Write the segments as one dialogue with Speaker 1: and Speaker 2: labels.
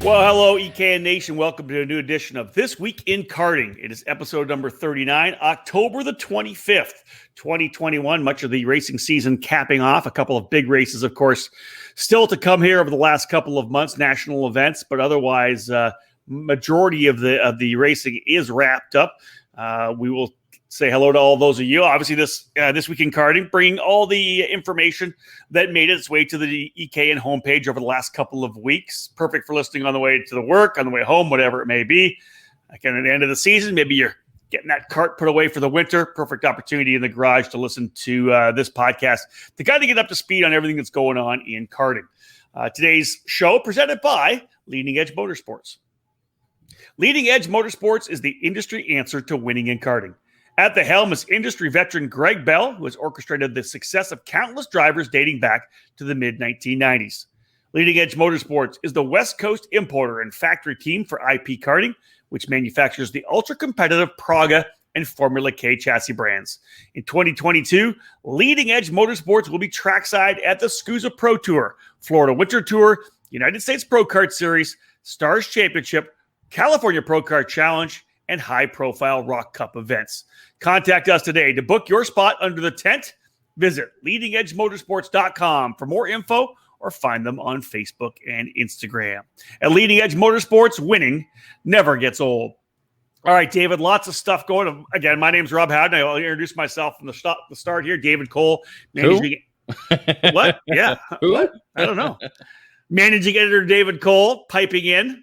Speaker 1: Well, hello, EKN Nation. Welcome to a new edition of This Week in Karting. It is episode number 39, October the 25th, 2021. Much of the racing season capping off. A couple of big races, of course, still to come here over the last couple of months, national events, but otherwise, majority of the racing is wrapped up. We will say hello to all those of you. Obviously, this Week in Karting, bringing all the information that made its way to the EKN homepage over the last couple of weeks. Perfect for listening on the way to the work, on the way home, whatever it may be. Again, at the end of the season, maybe you're getting that cart put away for the winter. Perfect opportunity in the garage to listen to this podcast to kind of get up to speed on everything that's going on in karting. Today's show presented by Leading Edge Motorsports. Leading Edge Motorsports is the industry answer to winning in karting. At the helm is industry veteran Greg Bell, who has orchestrated the success of countless drivers dating back to the mid-1990s. Leading Edge Motorsports is the West Coast importer and factory team for IP Karting, which manufactures the ultra-competitive Praga and Formula K chassis brands. In 2022, Leading Edge Motorsports will be trackside at the SCUSA Pro Tour, Florida Winter Tour, United States Pro Kart Series, Stars Championship, California Pro Kart Challenge, and high-profile Rock Cup events. Contact us today to book your spot under the tent. Visit leadingedgemotorsports.com for more info or find them on Facebook and Instagram. At Leading Edge Motorsports, winning never gets old. All right, David, lots of stuff going on. Again, my name's Rob Howden. I'll introduce myself from the start here. David Cole. Managing What? Yeah.
Speaker 2: Who?
Speaker 1: What? I don't know. Managing editor David Cole piping in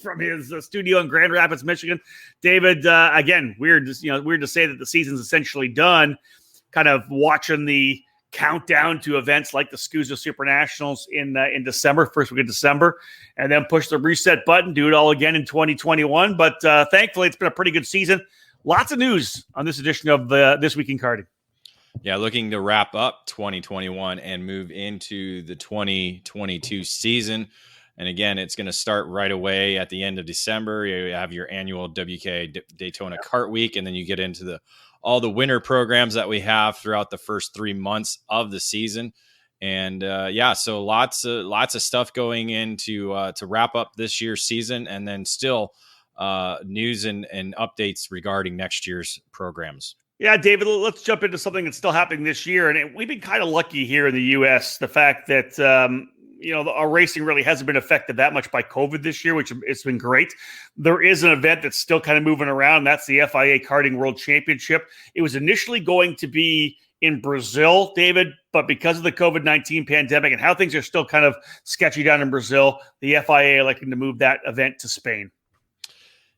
Speaker 1: from his studio in Grand Rapids, Michigan. David, again, weird to say that the season's essentially done. Kind of watching the countdown to events like the SCUSA Super Nationals in December, first week of December, and then push the reset button, do it all again in 2021. But thankfully, it's been a pretty good season. Lots of news on this edition of This Week in Karting.
Speaker 2: Yeah, looking to wrap up 2021 and move into the 2022 season. And again, it's going to start right away at the end of December. You have your annual WK Daytona Kart Week, and then you get into all the winter programs that we have throughout the first 3 months of the season. And so lots of stuff going in to wrap up this year's season, and then still news and updates regarding next year's programs.
Speaker 1: Yeah, David, let's jump into something that's still happening this year. And we've been kind of lucky here in the U.S., the fact that our racing really hasn't been affected that much by COVID this year, which it's been great. There is an event that's still kind of moving around. And that's the FIA Karting World Championship. It was initially going to be in Brazil, David, but because of the COVID-19 pandemic and how things are still kind of sketchy down in Brazil, the FIA elected to move that event to Spain.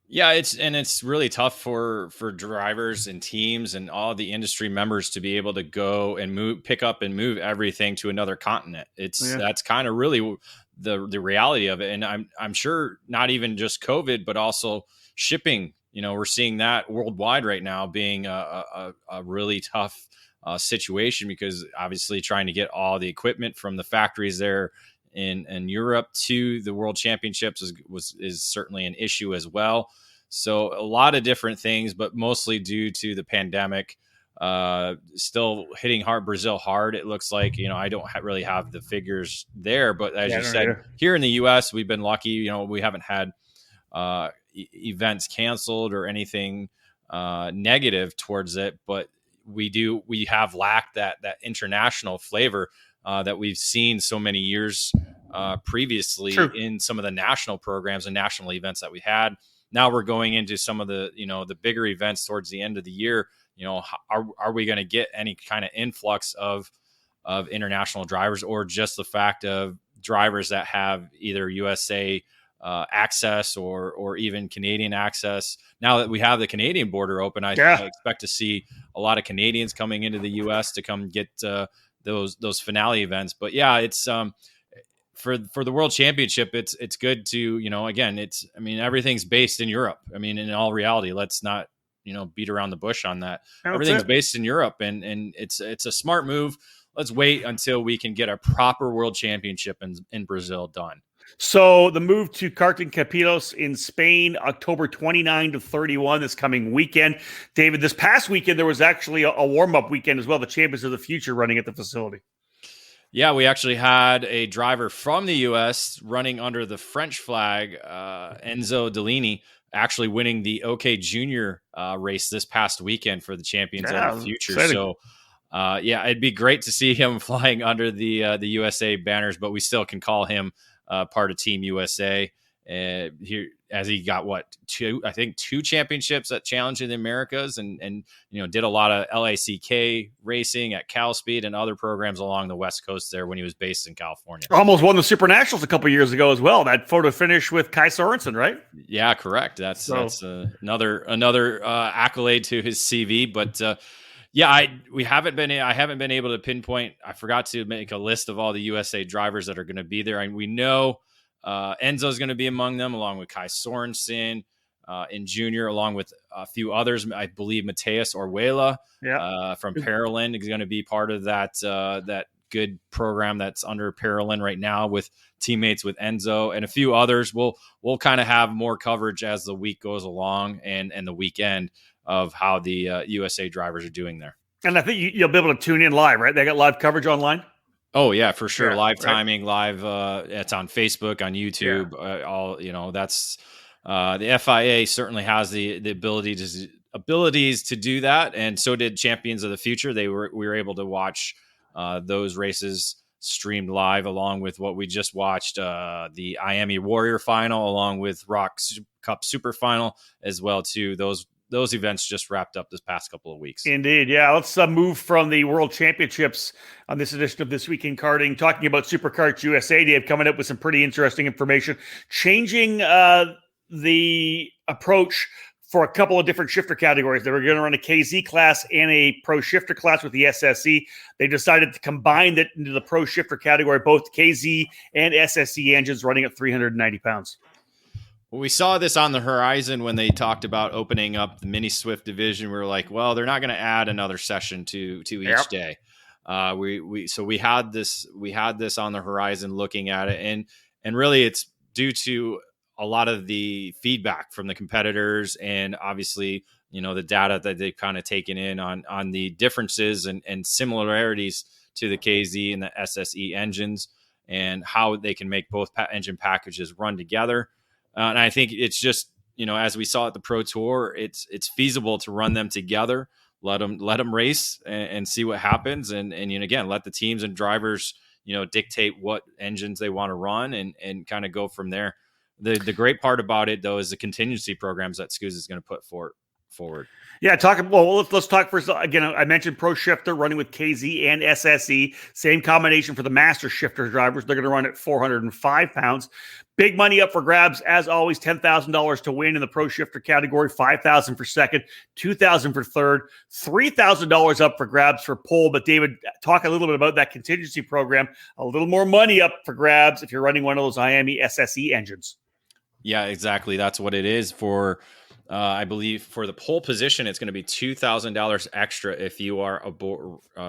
Speaker 2: Yeah, it's really tough for drivers and teams and all the industry members to be able to go and pick up and move everything to another continent. That's kind of really the reality of it. And I'm sure not even just COVID, but also shipping. We're seeing that worldwide right now being a really tough situation, because obviously trying to get all the equipment from the factories there in Europe to the World Championships is certainly an issue as well. So a lot of different things, but mostly due to the pandemic, still hitting Brazil hard. It looks like, I don't really have the figures there, but as you said, here in the U.S., we've been lucky. We haven't had events canceled or anything negative towards it, but we have lacked that international flavor that we've seen so many years previously. True. In some of the national programs and national events that we had. Now we're going into some of the, the bigger events towards the end of the year. Are we going to get any kind of influx of international drivers, or just the fact of drivers that have either USA access or even Canadian access? Now that we have the Canadian border open, I expect to see a lot of Canadians coming into the US to come get those finale events. But yeah, it's for the World Championship, it's good to, again, everything's based in Europe. In all reality, let's not, beat around the bush on that. Everything's based in Europe, and it's a smart move. Let's wait until we can get a proper World Championship in Brazil done.
Speaker 1: So the move to Karting Capitos in Spain, October 29 to 31, this coming weekend. David, this past weekend, there was actually a warm-up weekend as well, the Champions of the Future running at the facility.
Speaker 2: Yeah, we actually had a driver from the U.S. running under the French flag, Enzo Delaney, actually winning the OK Junior race this past weekend for the Champions of the
Speaker 1: Yeah,
Speaker 2: Future.
Speaker 1: exciting.
Speaker 2: So, yeah, it'd be great to see him flying under the USA banners, but we still can call him part of Team USA. Here, as he got two championships at Challenge in the Americas, and did a lot of LACK racing at Cal Speed and other programs along the West Coast there when he was based in California.
Speaker 1: Almost won the Super Nationals a couple years ago as well. That photo finish with Kai Sorensen, right?
Speaker 2: Yeah, correct. That's another accolade to his CV, but. Yeah, I haven't been able to pinpoint. I forgot to make a list of all the USA drivers that are going to be there, and we know Enzo's going to be among them, along with Kai Sorensen in junior, along with a few others. I believe Mateus Orwela from Paralin is going to be part of that good program that's under Paralin right now with teammates with Enzo and a few others. We'll kind of have more coverage as the week goes along and the weekend of how the USA drivers are doing there.
Speaker 1: And I think you'll be able to tune in live, right? They got live coverage online?
Speaker 2: Oh, yeah, for sure.
Speaker 1: Yeah,
Speaker 2: live timing, live. It's on Facebook, on YouTube. Yeah. That's the FIA certainly has the abilities to do that, and so did Champions of the Future. We were able to watch those races streamed live, along with what we just watched, the Miami Warrior Final, along with Rock Cup Super Final as well too. Those events just wrapped up this past couple of weeks.
Speaker 1: Indeed. Yeah. Let's move from the World Championships on this edition of This Week in Karting, talking about Superkarts USA. Dave coming up with some pretty interesting information, changing the approach for a couple of different shifter categories. They were going to run a KZ class and a pro shifter class with the SSE. They decided to combine that into the pro shifter category, both KZ and SSE engines running at 390 pounds.
Speaker 2: Well, we saw this on the horizon when they talked about opening up the mini Swift division. We were like, well, they're not going to add another session to each day. We had this on the horizon, looking at it, and really it's due to a lot of the feedback from the competitors, and obviously the data that they've kind of taken in on the differences and similarities to the KZ and the SSE engines, and how they can make both engine packages run together. And I think it's just, as we saw at the Pro Tour, it's feasible to run them together, let them race and see what happens. And again, let the teams and drivers, dictate what engines they want to run and kind of go from there. The great part about it, though, is the contingency programs that SCUSA is going to put forward. Yeah,
Speaker 1: let's talk first. Again, I mentioned Pro Shifter running with KZ and SSE. Same combination for the Master Shifter drivers. They're going to run at 405 pounds. Big money up for grabs, as always. $10,000 to win in the Pro Shifter category, $5,000 for second, $2,000 for third, $3,000 up for grabs for pole. But David, talk a little bit about that contingency program. A little more money up for grabs if you're running one of those Miami SSE engines.
Speaker 2: Yeah, exactly. That's what it is for. I believe for the pole position, it's going to be $2,000 extra if you are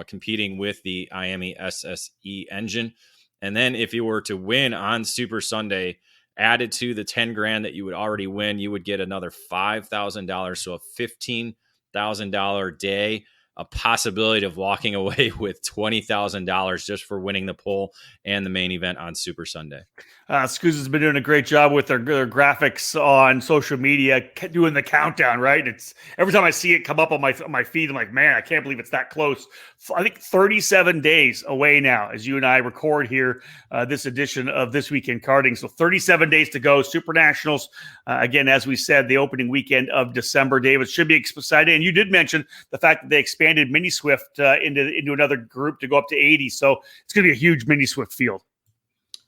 Speaker 2: competing with the Miami SSE engine. And then if you were to win on Super Sunday, added to the 10 grand that you would already win, you would get another $5,000. So a $15,000 day, a possibility of walking away with $20,000 just for winning the pole and the main event on Super Sunday.
Speaker 1: SCUSA's been doing a great job with their graphics on social media, doing the countdown, right? It's every time I see it come up on my feed, I'm like, man, I can't believe it's that close. I think 37 days away now as you and I record here this edition of This Week in Karting. So 37 days to go. Super Nationals, again, as we said, the opening weekend of December. David, should be excited. And you did mention the fact that they expanded Mini Swift into another group to go up to 80. So it's going to be a huge Mini Swift field.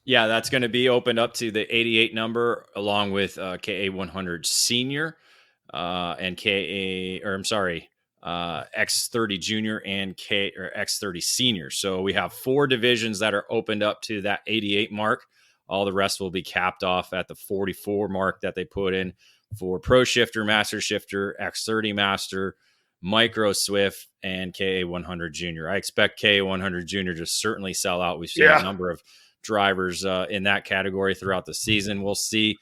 Speaker 2: Yeah, that's going to be opened up to the 88 number, along with KA100 Senior and X30 Junior and X30 Senior. So we have 4 divisions that are opened up to that 88 mark. All the rest will be capped off at the 44 mark that they put in for Pro Shifter, Master Shifter, X30 Master, Micro Swift, and KA100 Junior. I expect KA100 Junior to certainly sell out. We've seen a number of drivers in that category throughout the season. We'll see.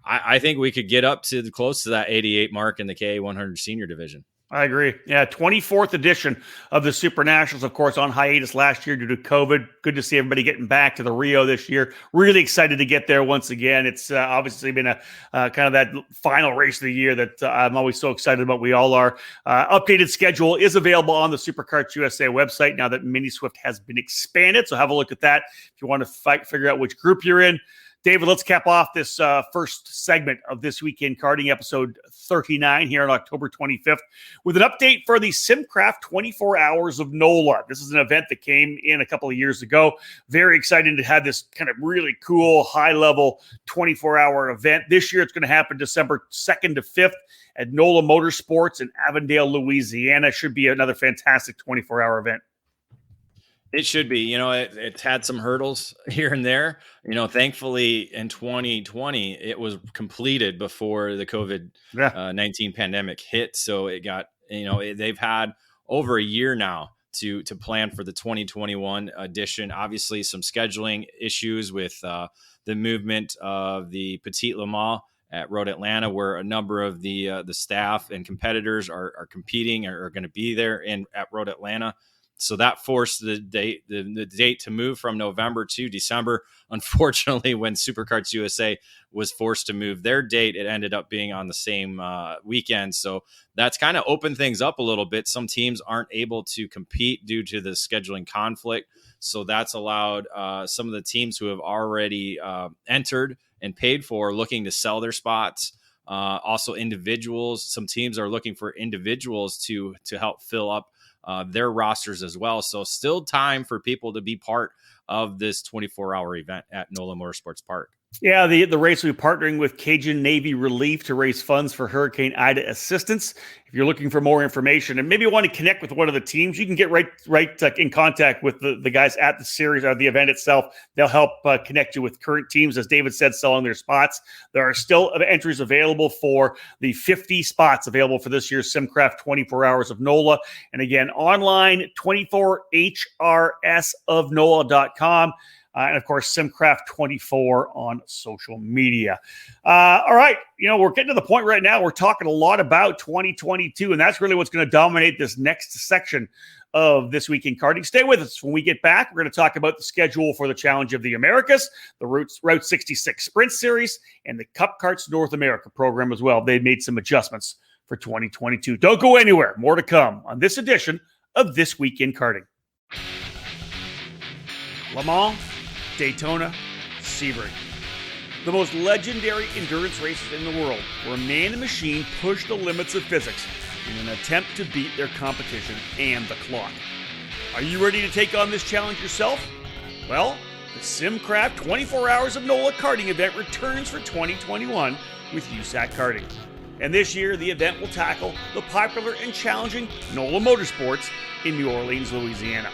Speaker 2: I think we could get up to close to that 88 mark in the KA100 Senior division.
Speaker 1: I agree. Yeah, 24th edition of the Super Nationals, of course, on hiatus last year due to COVID. Good to see everybody getting back to the Rio this year. Really excited to get there once again. It's obviously been a kind of that final race of the year that I'm always so excited about. We all are. Updated schedule is available on the SuperKarts USA website now that Mini Swift has been expanded. So have a look at that if you want to figure out which group you're in. David, let's cap off this first segment of This Week in Karting, episode 39 here on October 25th, with an update for the SimCraft 24 Hours of NOLA. This is an event that came in a couple of years ago. Very exciting to have this kind of really cool, high-level 24-hour event. This year, it's going to happen December 2nd to 5th at NOLA Motorsports in Avondale, Louisiana. Should be another fantastic 24-hour event.
Speaker 2: It should be. It's had some hurdles here and there. Thankfully in 2020, it was completed before the COVID-19 pandemic hit. So it got, they've had over a year now to plan for the 2021 edition. Obviously, some scheduling issues with the movement of the Petit Le Mans at Road Atlanta, where a number of the staff and competitors are competing or are going to be there at Road Atlanta. So that forced the date to move from November to December. Unfortunately, when SuperKarts USA was forced to move their date, it ended up being on the same weekend. So that's kind of opened things up a little bit. Some teams aren't able to compete due to the scheduling conflict. So that's allowed some of the teams who have already entered and paid for looking to sell their spots. Also individuals. Some teams are looking for individuals to help fill up their rosters as well. So still time for people to be part of this 24-hour event at NOLA Motorsports Park.
Speaker 1: Yeah, the race will be partnering with Cajun Navy Relief to raise funds for Hurricane Ida assistance. If you're looking for more information and maybe want to connect with one of the teams, you can get right in contact with the guys at the series or the event itself. They'll help connect you with current teams, as David said, selling their spots. There are still entries available for the 50 spots available for this year's SimCraft 24 Hours of NOLA. And again, online, 24hrsofnola.com. And of course, SimCraft24 on social media. All right. We're getting to the point right now. We're talking a lot about 2022, and that's really what's going to dominate this next section of This Week in Karting. Stay with us. When we get back, we're going to talk about the schedule for the Challenge of the Americas, the Route 66 Sprint Series, and the Cup Karts North America program as well. They've made some adjustments for 2022. Don't go anywhere. More to come on this edition of This Week in Karting. Le Mans, Daytona, Sebring. The most legendary endurance races in the world, where man and machine push the limits of physics in an attempt to beat their competition and the clock. Are you ready to take on this challenge yourself? Well, the SimCraft 24 Hours of NOLA karting event returns for 2021 with USAC Karting. And this year, the event will tackle the popular and challenging NOLA Motorsports in New Orleans, Louisiana.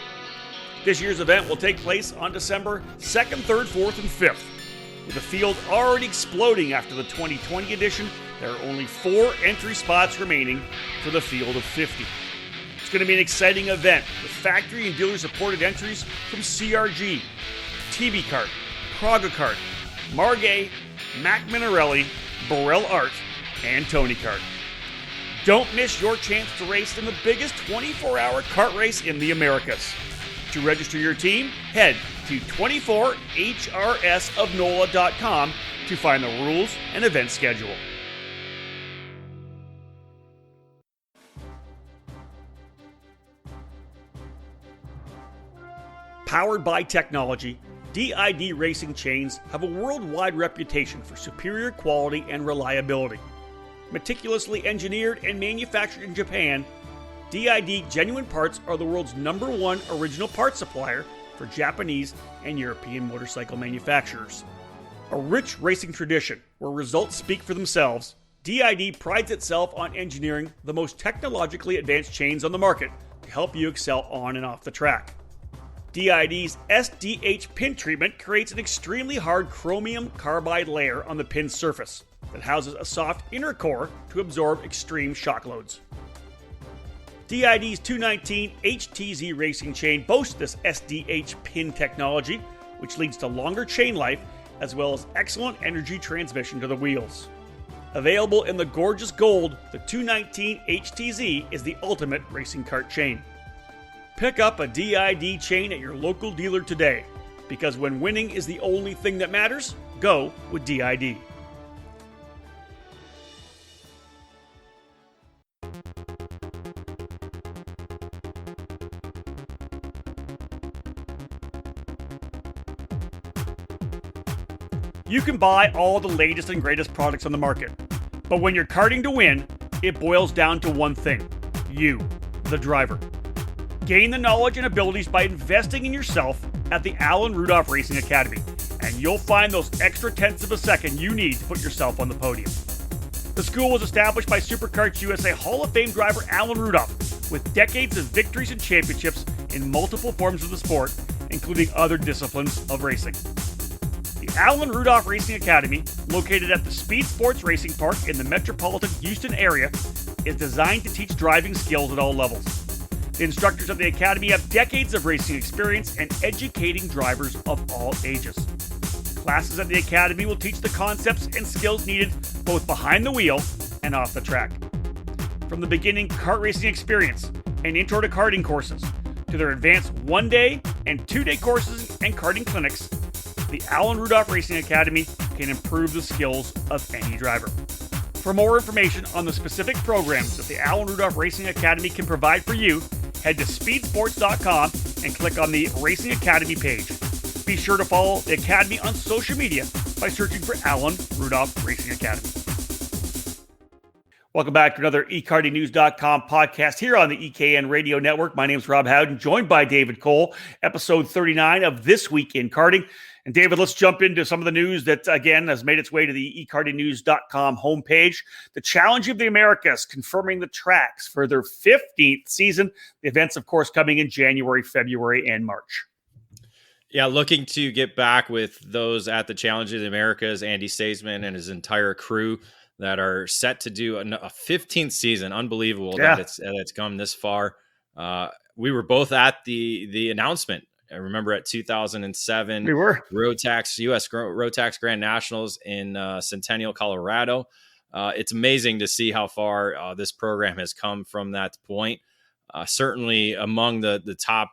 Speaker 1: This year's event will take place on December 2nd, 3rd, 4th, and 5th. With the field already exploding after the 2020 edition, there are only 4 entry spots remaining for the field of 50. It's going to be an exciting event with factory and dealer-supported entries from CRG, TB Kart, Praga Kart, Margay, Mac Minarelli, Burrell Art, and Tony Kart. Don't miss your chance to race in the biggest 24-hour kart race in the Americas. To register your team, head to 24hrsofnola.com to find the rules and event schedule. Powered by technology, DID racing chains have a worldwide reputation for superior quality and reliability. Meticulously engineered and manufactured in Japan, DID Genuine Parts are the world's #1 original parts supplier for Japanese and European motorcycle manufacturers. A rich racing tradition where results speak for themselves, DID prides itself on engineering the most technologically advanced chains on the market to help you excel on and off the track. DID's SDH pin treatment creates an extremely hard chromium carbide layer on the pin surface that houses a soft inner core to absorb extreme shock loads. DID's 219 HTZ racing chain boasts this SDH pin technology, which leads to longer chain life as well as excellent energy transmission to the wheels. Available in the gorgeous gold, the 219 HTZ is the ultimate racing kart chain. Pick up a DID chain at your local dealer today, because when winning is the only thing that matters, go with DID. You can buy all the latest and greatest products on the market, but when you're karting to win, it boils down to one thing: you, the driver. Gain the knowledge and abilities by investing in yourself at the Alan Rudolph Racing Academy, and you'll find those extra tenths of a second you need to put yourself on the podium. The school was established by SuperKarts USA Hall of Fame driver Alan Rudolph, with decades of victories and championships in multiple forms of the sport, including other disciplines of racing. The Alan Rudolph Racing Academy, located at the Speed Sports Racing Park in the metropolitan Houston area, is designed to teach driving skills at all levels. The instructors of the Academy have decades of racing experience and educating drivers of all ages. Classes at the Academy will teach the concepts and skills needed both behind the wheel and off the track. From the beginning kart racing experience and intro to karting courses, to their advanced 1-day and 2-day courses and karting clinics, the Alan Rudolph Racing Academy can improve the skills of any driver. For more information on the specific programs that the Alan Rudolph Racing Academy can provide for you, head to speedsports.com and click on the Racing Academy page. Be sure to follow the Academy on social media by searching for Alan Rudolph Racing Academy. Welcome back to another ekartingnews.com podcast here on the EKN Radio Network. My name is Rob Howden, joined by David Cole, episode 39 of This Week in Karting. And David, let's jump into some of the news that, again, has made its way to the ekartingnews.com homepage. The Challenge of the Americas confirming the tracks for their 15th season. The events, of course, coming in January, February, and March.
Speaker 2: Yeah, looking to get back with those at the Challenge of the Americas, Andy Staisman and his entire crew that are set to do a 15th season. Unbelievable that it's come this far. We were both at the announcement. I remember at 2007,
Speaker 1: we were
Speaker 2: Rotax US Rotax Grand Nationals in Centennial, Colorado. It's amazing to see how far this program has come from that point. Certainly among the top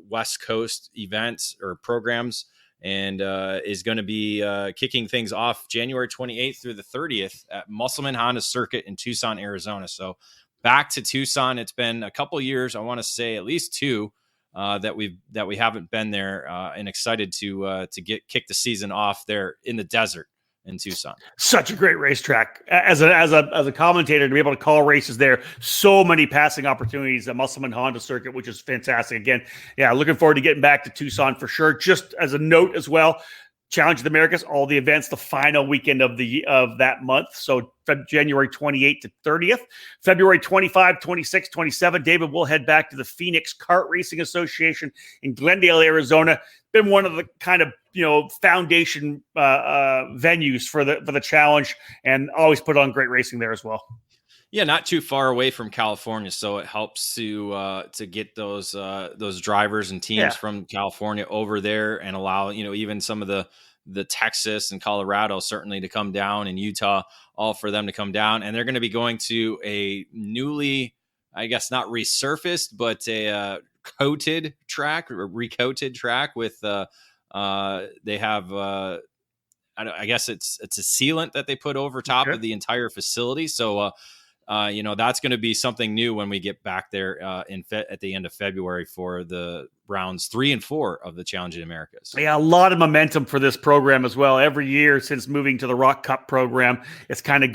Speaker 2: West Coast events or programs, and is going to be kicking things off January 28th through the 30th at Musselman Honda Circuit in Tucson, Arizona. So back to Tucson. It's been a couple years. I want to say at least 2. That we haven't been there, and excited to kick the season off there in the desert in Tucson.
Speaker 1: Such a great racetrack. As a commentator, to be able to call races there, so many passing opportunities at Musselman Honda Circuit, which is fantastic. Again, yeah, looking forward to getting back to Tucson for sure. Just as a note as well, Challenge of the Americas, all the events, the final weekend of that month. So January 28th to 30th, February 25, 26, 27. David will head back to the Phoenix Kart Racing Association in Glendale, Arizona. Been one of the kind of, foundation venues for the challenge, and always put on great racing there as well.
Speaker 2: Yeah, not too far away from California, so it helps to get those drivers and teams from California over there, and allow even some of the Texas and Colorado certainly to come down, and Utah, all for them to come down. And they're going to be going to a newly, I guess not resurfaced, but a recoated track with they have I guess it's a sealant that they put over top of the entire facility. So that's going to be something new when we get back there at the end of February for the rounds 3 and 4 of the Challenge of the Americas.
Speaker 1: Yeah, a lot of momentum for this program as well. Every year since moving to the Rock Cup program, it's kind of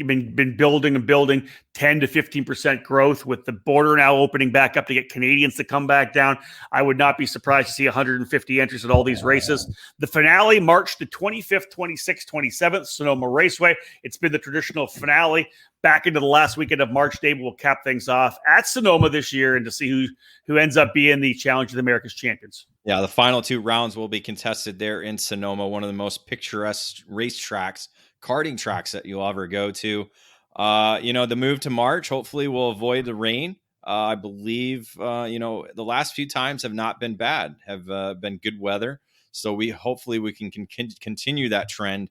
Speaker 1: been building and building, 10 to 15% growth, with the border now opening back up to get Canadians to come back down. I would not be surprised to see 150 entries at all these races. The finale, March the 25th, 26th, 27th, Sonoma Raceway. It's been the traditional finale. Back into the last weekend of March, David will cap things off at Sonoma this year, and to see who ends up being the Challenge of the Americas champions. Yeah,
Speaker 2: the final 2 rounds will be contested there in Sonoma, one of the most picturesque racetracks, karting tracks that you'll ever go to. The move to March hopefully will avoid the rain. I believe, the last few times have not been bad, have been good weather. So hopefully we can continue that trend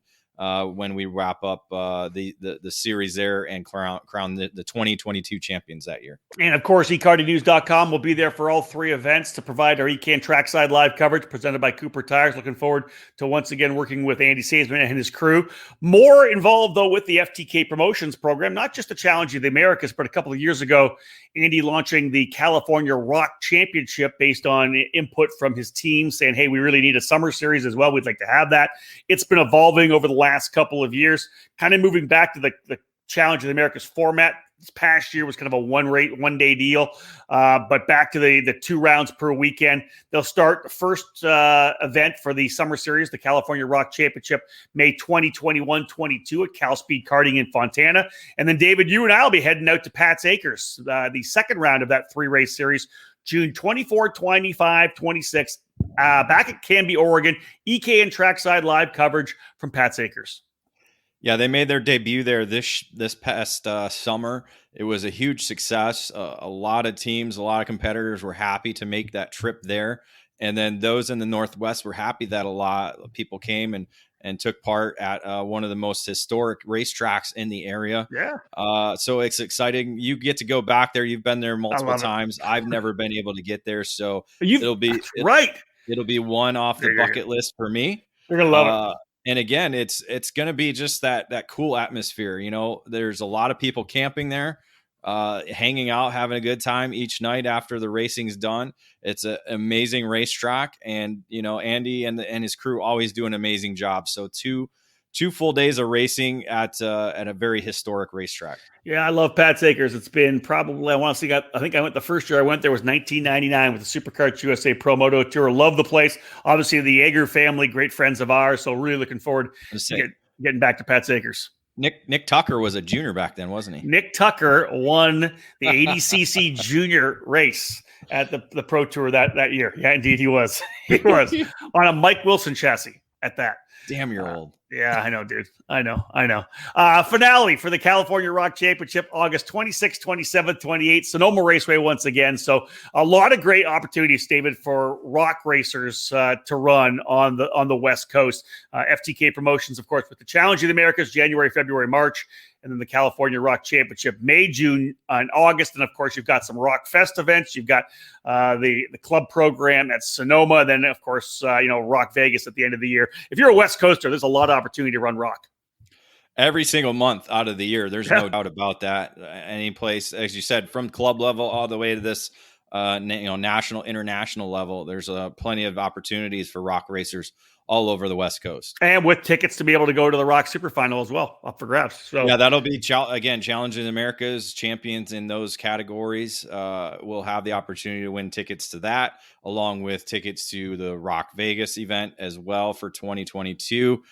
Speaker 2: when we wrap up the series there and crown the 2022 champions that year.
Speaker 1: And of course, ekartingnews.com will be there for all three events to provide our ECAN Trackside Live coverage presented by Cooper Tires. Looking forward to once again working with Andy Saisman and his crew. More involved, though, with the FTK Promotions program, not just the Challenge of the Americas, but a couple of years ago, Andy launching the California Rock Championship based on input from his team saying, hey, we really need a summer series as well. We'd like to have that. It's been evolving over the last couple of years, kind of moving back to the Challenge of the Americas format. This past year was kind of a one-day deal, but back to the 2 rounds per weekend. They'll start the first event for the summer series, the California Rock Championship, May 2021-22 at Cal Speed Karting in Fontana. And then, David, you and I will be heading out to Pat's Acres, the second round of that 3-race series, June 24, 25, 26, back at Canby, Oregon. EKN Trackside Live coverage from Pat's Acres.
Speaker 2: Yeah, they made their debut there this past summer. It was a huge success. A lot of teams, a lot of competitors were happy to make that trip there. And then those in the Northwest were happy that a lot of people came and took part at one of the most historic racetracks in the area.
Speaker 1: Yeah.
Speaker 2: So it's exciting. You get to go back there. You've been there multiple times. I've never been able to get there. So it'll be one off the bucket list for me.
Speaker 1: You're going to love it.
Speaker 2: And again, it's going to be just that cool atmosphere. You know, there's a lot of people camping there, hanging out, having a good time each night after the racing's done. It's an amazing racetrack, and you know, Andy and his crew always do an amazing job. So two full days of racing at a very historic racetrack.
Speaker 1: Yeah, I love Pat's Acres. It's been probably, I think I went the first year I went there was 1999 with the Supercarts USA Pro Moto Tour. Love the place. Obviously, the Yeager family, great friends of ours. So really looking forward to getting back to Pat's Acres.
Speaker 2: Nick Tucker was a junior back then, wasn't he?
Speaker 1: Nick Tucker won the 80cc junior race at the Pro Tour that year. Yeah, indeed he was. He was on a Mike Wilson chassis at that.
Speaker 2: Damn, you're old.
Speaker 1: Yeah, I know, dude. I know. Finale for the California Rock Championship, August 26th, 27th, 28th, Sonoma Raceway once again. So a lot of great opportunities, David, for rock racers to run on the West Coast. FTK Promotions, of course, with the Challenge of the Americas, January, February, March. And then the California Rock Championship, May, June, and August. And, of course, you've got some Rock Fest events. You've got the club program at Sonoma. And then, of course, Rock Vegas at the end of the year. If you're a West Coaster, there's a lot of opportunity to run Rock.
Speaker 2: Every single month out of the year. There's no doubt about that. Any place, as you said, from club level all the way to this national, international level, there's plenty of opportunities for rock racers all over the West Coast.
Speaker 1: And with tickets to be able to go to the Rock Super Final as well, up for grabs. So
Speaker 2: yeah, that'll be, again, Challenging America's champions in those categories will have the opportunity to win tickets to that, along with tickets to the Rock Vegas event as well for 2022.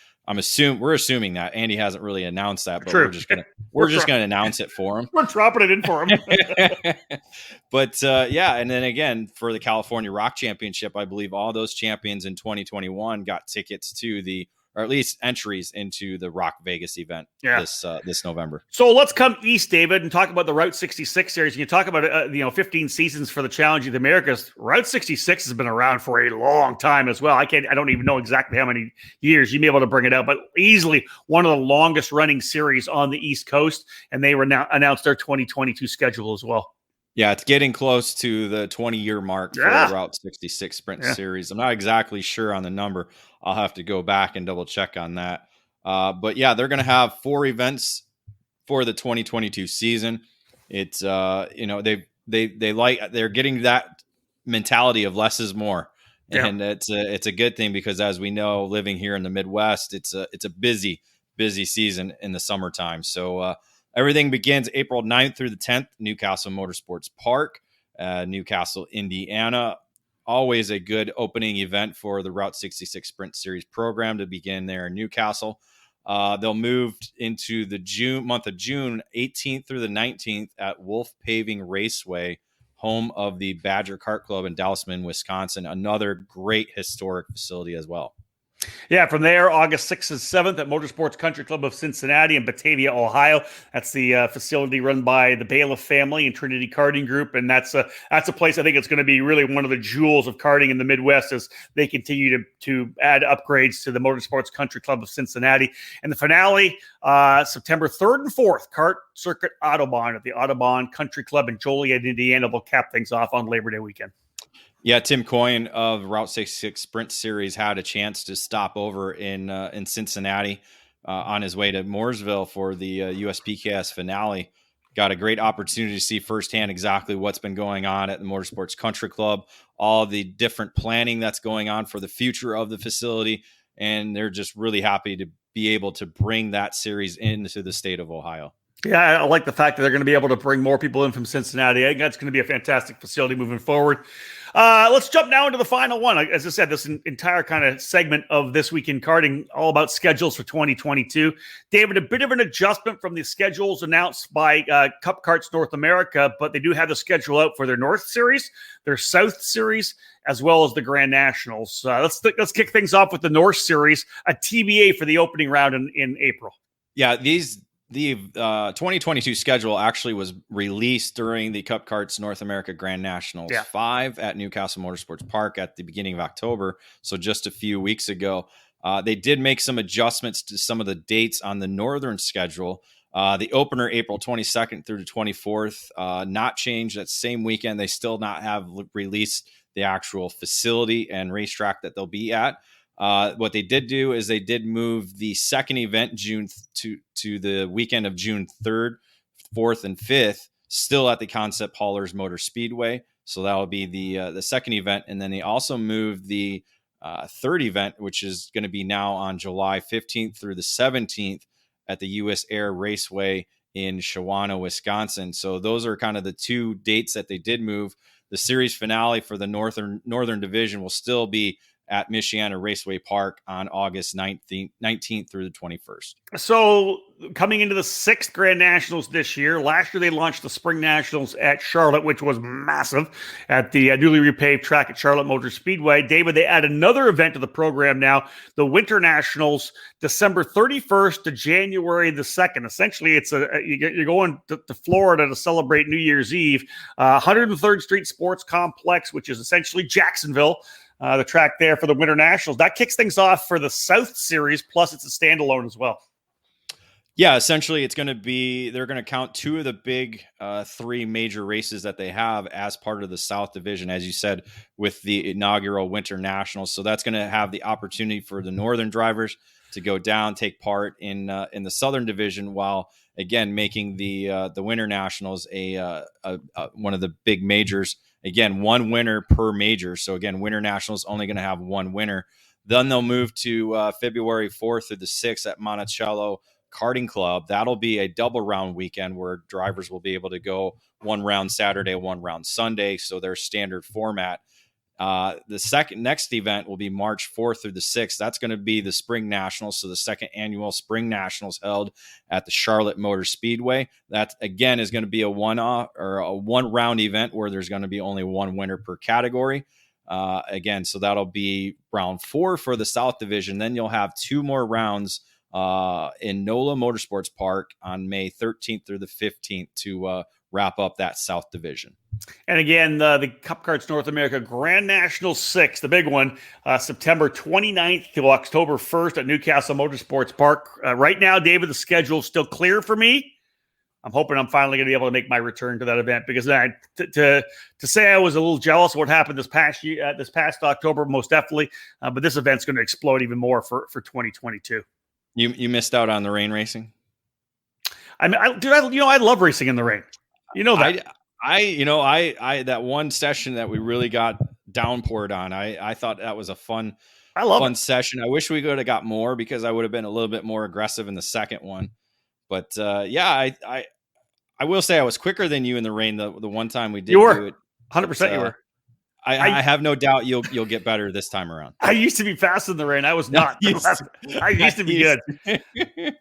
Speaker 2: We're assuming that Andy hasn't really announced that, but we're just gonna announce it for him.
Speaker 1: We're dropping it in for him.
Speaker 2: But and then again for the California Rock Championship, I believe all those champions in 2021 got tickets to or at least entries into the Rock Vegas event this November.
Speaker 1: So let's come east, David, and talk about the Route 66 series. You talk about 15 seasons for the Challenge of the Americas. Route 66 has been around for a long time as well. I don't even know exactly how many years. You may be able to bring it out, but easily one of the longest running series on the East Coast, and they announced their 2022 schedule as well.
Speaker 2: Yeah, it's getting close to the 20-year mark for the Route 66 Sprint Series. I'm not exactly sure on the number. I'll have to go back and double check on that. But yeah, they're going to have 4 events for the 2022 season. It's they're getting that mentality of less is more, and it's a good thing because as we know, living here in the Midwest, it's a busy season in the summertime. So. Everything begins April 9th through the 10th, Newcastle Motorsports Park, Newcastle, Indiana. Always a good opening event for the Route 66 Sprint Series program to begin there in Newcastle. They'll move into the month of June 18th through the 19th at Wolf Paving Raceway, home of the Badger Kart Club in Dallasman, Wisconsin. Another great historic facility as well.
Speaker 1: Yeah, from there, August 6th and 7th at Motorsports Country Club of Cincinnati in Batavia, Ohio. That's the facility run by the Bailiff family and Trinity Karting Group, and that's a place I think it's going to be really one of the jewels of karting in the Midwest as they continue to add upgrades to the Motorsports Country Club of Cincinnati. And the finale, September 3rd and 4th, Kart Circuit Autobahn at the Autobahn Country Club in Joliet, Indiana. Will cap things off on Labor Day weekend.
Speaker 2: Yeah, Tim Coyne of Route 66 Sprint Series had a chance to stop over in Cincinnati on his way to Mooresville for the USPKS finale. Got a great opportunity to see firsthand exactly what's been going on at the Motorsports Country Club, all the different planning that's going on for the future of the facility, and they're just really happy to be able to bring that series into the state of Ohio.
Speaker 1: Yeah, I like the fact that they're going to be able to bring more people in from Cincinnati. I think that's going to be a fantastic facility moving forward. Let's jump now into the final one. As I said, this entire kind of segment of This Week in Karting, all about schedules for 2022. David, a bit of an adjustment from the schedules announced by Cup Karts North America, but they do have the schedule out for their North Series, their South Series, as well as the Grand Nationals. Let's kick things off with the North Series, a TBA for the opening round in April.
Speaker 2: Yeah, the 2022 schedule actually was released during the Cup Karts North America Grand Nationals 5 at Newcastle Motorsports Park at the beginning of October. So just a few weeks ago, they did make some adjustments to some of the dates on the Northern schedule. The opener, April 22nd through the 24th, not changed. That same weekend, they still not have released the actual facility and racetrack that they'll be at. What they did do is they did move the second event June to the weekend of June 3rd, 4th, and 5th, still at the Concept Haulers Motor Speedway. So that will be the second event. And then they also moved the third event, which is going to be now on July 15th through the 17th at the US Air Raceway in Shawana, Wisconsin. So those are kind of the two dates that they did move. The series finale for the Northern Division will still be at Michiana Raceway Park on August 19th through the 21st.
Speaker 1: So coming into the 6th Grand Nationals this year, last year they launched the Spring Nationals at Charlotte, which was massive at the newly repaved track at Charlotte Motor Speedway. David, they add another event to the program now, the Winter Nationals, December 31st to January the 2nd. Essentially, it's you're going to Florida to celebrate New Year's Eve. 103rd Street Sports Complex, which is essentially Jacksonville. The track there for the Winter Nationals. That kicks things off for the South Series, plus it's a standalone as well.
Speaker 2: Yeah, essentially it's going to be, they're going to count two of the big three major races that they have as part of the South Division, as you said, with the inaugural Winter Nationals. So that's going to have the opportunity for the Northern drivers to go down, take part in the Southern Division, while again making the Winter Nationals a one of the big majors. Again, one winner per major. So again, Winter Nationals only going to have one winner. Then they'll move to February 4th through the 6th at Monticello Karting Club. That'll be a double round weekend where drivers will be able to go one round Saturday, one round Sunday. So their standard format. The next event will be March 4th through the 6th. That's going to be the Spring Nationals. So the second annual Spring Nationals held at the Charlotte Motor Speedway. That again is going to be a one round event where there's going to be only one winner per category. Again, so that'll be round 4 for the South Division. Then you'll have 2 more rounds in NOLA Motorsports Park on May 13th through the 15th to wrap up that South Division.
Speaker 1: And again, the Cup Karts North America Grand National 6, the big one, September 29th to October 1st at Newcastle Motorsports Park. Right now, David, the schedule is still clear for me. I'm hoping I'm finally going to be able to make my return to that event, because to say I was a little jealous of what happened this past year, this past October, most definitely. But this event's going to explode even more for 2022.
Speaker 2: You missed out on the rain racing.
Speaker 1: I love racing in the rain. You know that.
Speaker 2: I that one session that we really got downpoured on, I thought that was a fun session. I wish we could have got more, because I would have been a little bit more aggressive in the second one. But I will say I was quicker than you in the rain the one time we did.
Speaker 1: You were
Speaker 2: do it.
Speaker 1: 100%. You were.
Speaker 2: I have no doubt you'll get better this time around.
Speaker 1: I used to be fast in the rain. I was not. I used to be good.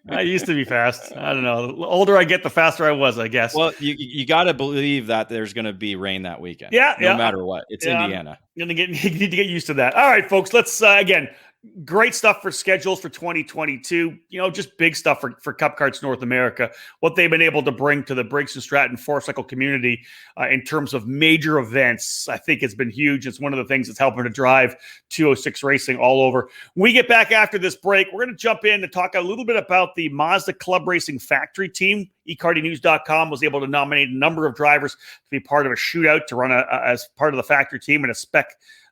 Speaker 1: I used to be fast. I don't know. The older I get, the faster I was, I guess.
Speaker 2: Well, you got to believe that there's going to be rain that weekend.
Speaker 1: No
Speaker 2: matter what. It's Indiana.
Speaker 1: You need to get used to that. All right, folks. Let's again Great stuff for schedules for 2022. Just big stuff for Cup Karts North America. What they've been able to bring to the Briggs & Stratton four-cycle community in terms of major events, I think it's been huge. It's one of the things that's helping to drive 206 racing all over. When we get back after this break, we're going to jump in and talk a little bit about the Mazda Club Racing Factory team. eKartingNews.com was able to nominate a number of drivers to be part of a shootout to run as part of the factory team in a spec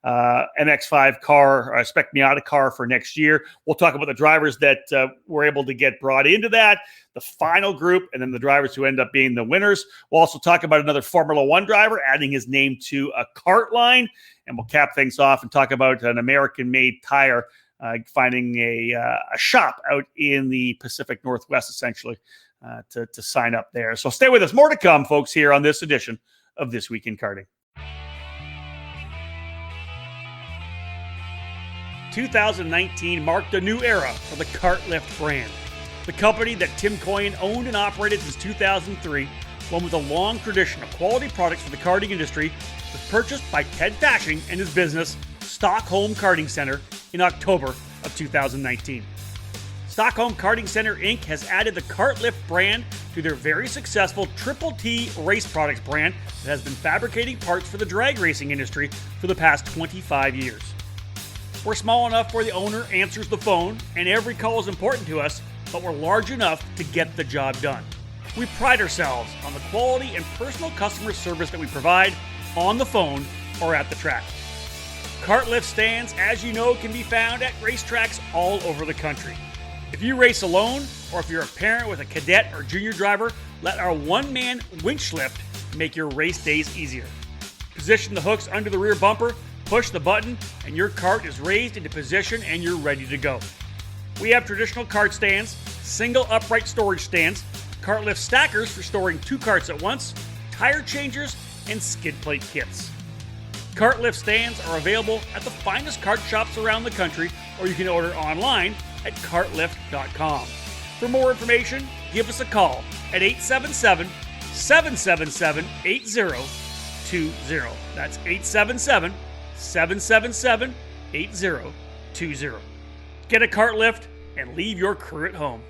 Speaker 1: MX-5 car, a spec Miata car for next year. We'll talk about the drivers that were able to get brought into that, the final group, and then the drivers who end up being the winners. We'll also talk about another Formula One driver adding his name to a kart line, and we'll cap things off and talk about an American-made tire finding a shop out in the Pacific Northwest, essentially, to sign up there. So stay with us. More to come, folks, here on this edition of This Week in Karting. 2019 marked a new era for the KartLift brand. The company that Tim Coyne owned and operated since 2003, one with a long tradition of quality products for the karting industry, was purchased by Ted Fashing and his business, Stockholm Karting Center, in October of 2019. Stockholm Karting Center Inc. has added the KartLift brand to their very successful Triple T Race Products brand that has been fabricating parts for the drag racing industry for the past 25 years. We're small enough where the owner answers the phone, and every call is important to us, but we're large enough to get the job done. We pride ourselves on the quality and personal customer service that we provide on the phone or at the track. KartLift stands, as you know, can be found at racetracks all over the country. If you race alone, or if you're a parent with a cadet or junior driver, let our one-man winch lift make your race days easier. Position the hooks under the rear bumper, push the button, and your cart is raised into position and you're ready to go. We have traditional cart stands, single upright storage stands, KartLift stackers for storing two carts at once, tire changers, and skid plate kits. KartLift stands are available at the finest kart shops around the country, or you can order online at kartlift.com. For more information, give us a call at 877-777-8020. That's 877-777-8020. Get a KartLift and leave your crew at home.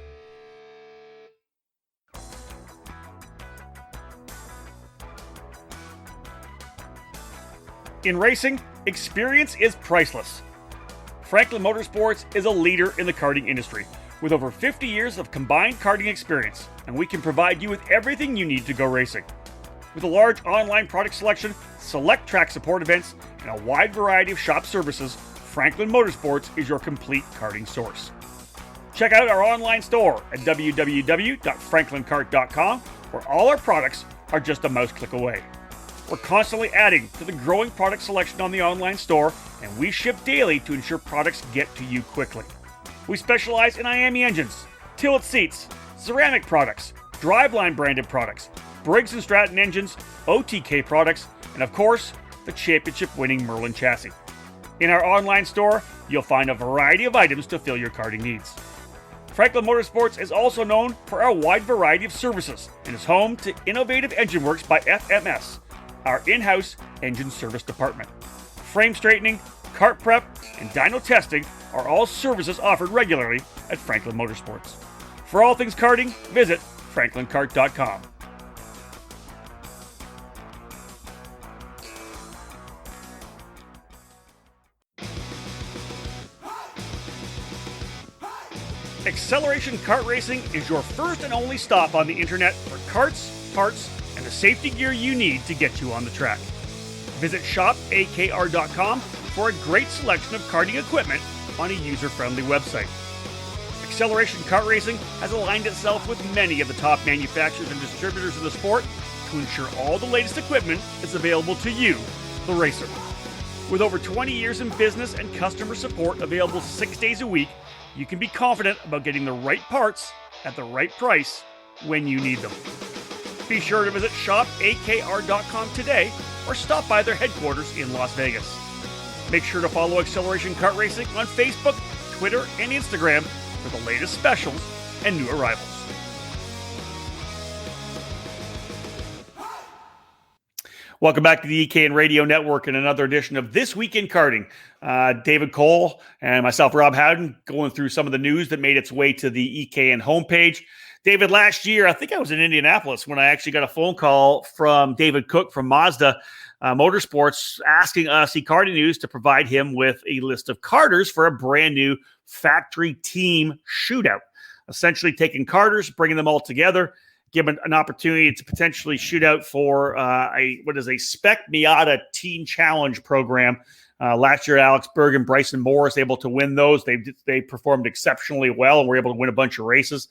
Speaker 1: In racing, experience is priceless. Franklin Motorsports is a leader in the karting industry with over 50 years of combined karting experience, and we can provide you with everything you need to go racing. With a large online product selection, select track support events, and a wide variety of shop services, Franklin Motorsports is your complete karting source. Check out our online store at www.franklinkart.com, where all our products are just a mouse click away. We're constantly adding to the growing product selection on the online store, and we ship daily to ensure products get to you quickly. We specialize in IAME engines, tilt seats, ceramic products, driveline branded products, Briggs & Stratton engines, OTK products, and of course, the championship-winning Merlin chassis. In our online store, you'll find a variety of items to fill your karting needs. Franklin Motorsports is also known for our wide variety of services and is home to Innovative Engine Works by FMS, our in-house engine service department. Frame straightening, kart prep, and dyno testing are all services offered regularly at Franklin Motorsports. For all things karting, visit franklinkart.com. Acceleration Kart Racing is your first and only stop on the internet for karts, parts, and the safety gear you need to get you on the track. Visit shopakr.com for a great selection of karting equipment on a user-friendly website. Acceleration Kart Racing has aligned itself with many of the top manufacturers and distributors in the sport to ensure all the latest equipment is available to you, the racer. With over 20 years in business and customer support available 6 days a week, you can be confident about getting the right parts at the right price when you need them. Be sure to visit shopakr.com today or stop by their headquarters in Las Vegas. Make sure to follow Acceleration Kart Racing on Facebook, Twitter, and Instagram for the latest specials and new arrivals. Welcome back to the EKN Radio Network and another edition of This Week in Karting. David Cole and myself, Rob Howden, going through some of the news that made its way to the EKN homepage. David, last year, I think I was in Indianapolis when I actually got a phone call from David Cook from Mazda Motorsports asking us, eKarting News, to provide him with a list of karters for a brand new factory team shootout. Essentially taking karters, bringing them all together, give an opportunity to potentially shoot out for a Spec Miata Teen Challenge program. Last year, Alex Berg and Bryson Morris able to win those. They performed exceptionally well and were able to win a bunch of races.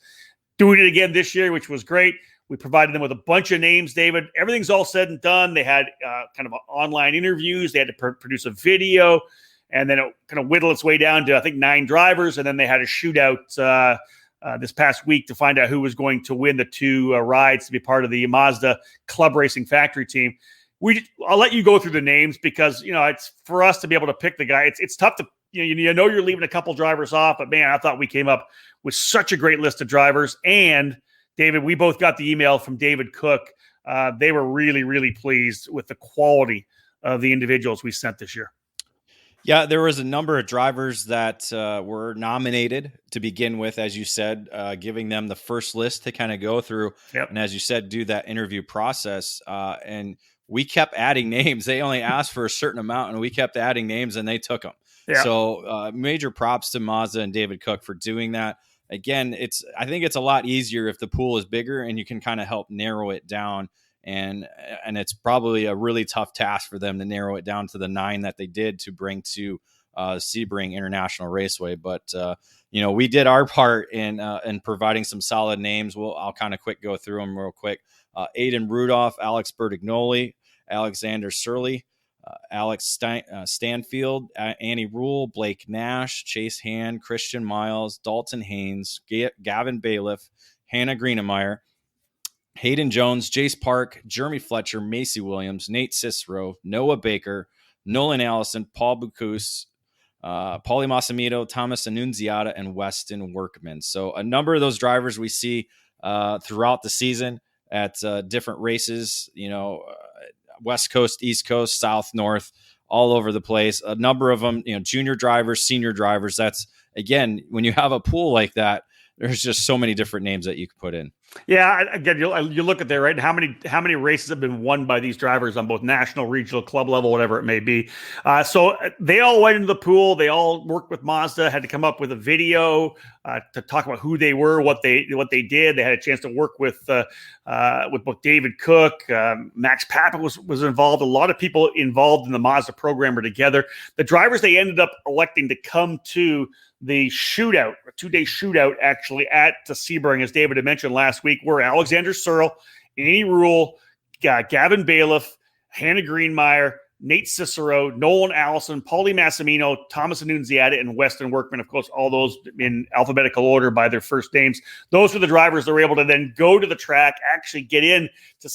Speaker 1: Doing it again this year, which was great. We provided them with a bunch of names, David. Everything's all said and done. They had kind of online interviews. They had to produce a video, and then it kind of whittled its way down to, I think, 9 drivers, and then they had a shootout this past week to find out who was going to win the 2 rides to be part of the Mazda Club Racing Factory team. I'll let you go through the names because, it's for us to be able to pick the guy. It's tough to, you know you're leaving a couple drivers off, but man, I thought we came up with such a great list of drivers. And David, we both got the email from David Cook. They were really, really pleased with the quality of the individuals we sent this year.
Speaker 2: Yeah, there was a number of drivers that were nominated to begin with, as you said, giving them the first list to kind of go through.
Speaker 1: Yep.
Speaker 2: And as you said, do that interview process. And we kept adding names. They only asked for a certain amount, and we kept adding names, and they took them.
Speaker 1: Yeah.
Speaker 2: So major props to Mazda and David Cook for doing that. Again, I think it's a lot easier if the pool is bigger and you can kind of help narrow it down. And it's probably a really tough task for them to narrow it down to the 9 that they did to bring to Sebring International Raceway. But, we did our part in providing some solid names. I'll kind of go through them real quick. Aiden Rudolph, Alex Bertignoli, Alexander Surley, Alex Stanfield, Annie Rule, Blake Nash, Chase Hand, Christian Miles, Dalton Haynes, Gavin Bailiff, Hannah Greenemeyer, Hayden Jones, Jace Park, Jeremy Fletcher, Macy Williams, Nate Cicero, Noah Baker, Nolan Allison, Paul Bacus, Paulie Massimito, Thomas Annunziata, and Weston Workman. So a number of those drivers we see throughout the season at different races, West Coast, East Coast, South, North, all over the place. A number of them, junior drivers, senior drivers. That's, again, when you have a pool like that, there's just so many different names that you could put in.
Speaker 1: Yeah, again, you look at there, right? How many races have been won by these drivers on both national, regional, club level, whatever it may be. So they all went into the pool. They all worked with Mazda, had to come up with a video to talk about who they were, what they did. They had a chance to work with both David Cook, Max Pappa was involved. A lot of people involved in the Mazda program were together. The drivers they ended up electing to come to the shootout, a 2-day shootout, actually at Sebring, as David had mentioned last week, were Alexander Searle, Annie Rule, Gavin Bailiff, Hannah Greenmeyer, Nate Cicero, Nolan Allison, Paulie Massimino, Thomas Annunziata, and Weston Workman. Of course, all those in alphabetical order by their first names. Those were the drivers that were able to then go to the track, actually get in to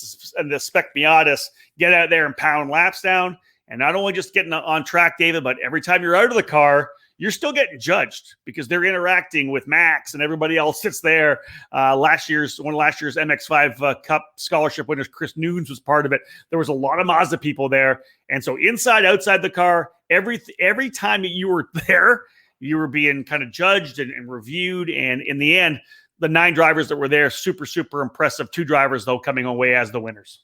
Speaker 1: the Spec Miatas, get out there and pound laps down. And not only just getting on track, David, but every time you're out of the car, you're still getting judged because they're interacting with Max and everybody else sits there. One of last year's MX5 Cup scholarship winners, Chris Nunes, was part of it. There was a lot of Mazda people there. And so inside, outside the car, every time that you were there, you were being kind of judged and reviewed. And in the end, the 9 drivers that were there, super, super impressive. 2 drivers, though, coming away as the winners.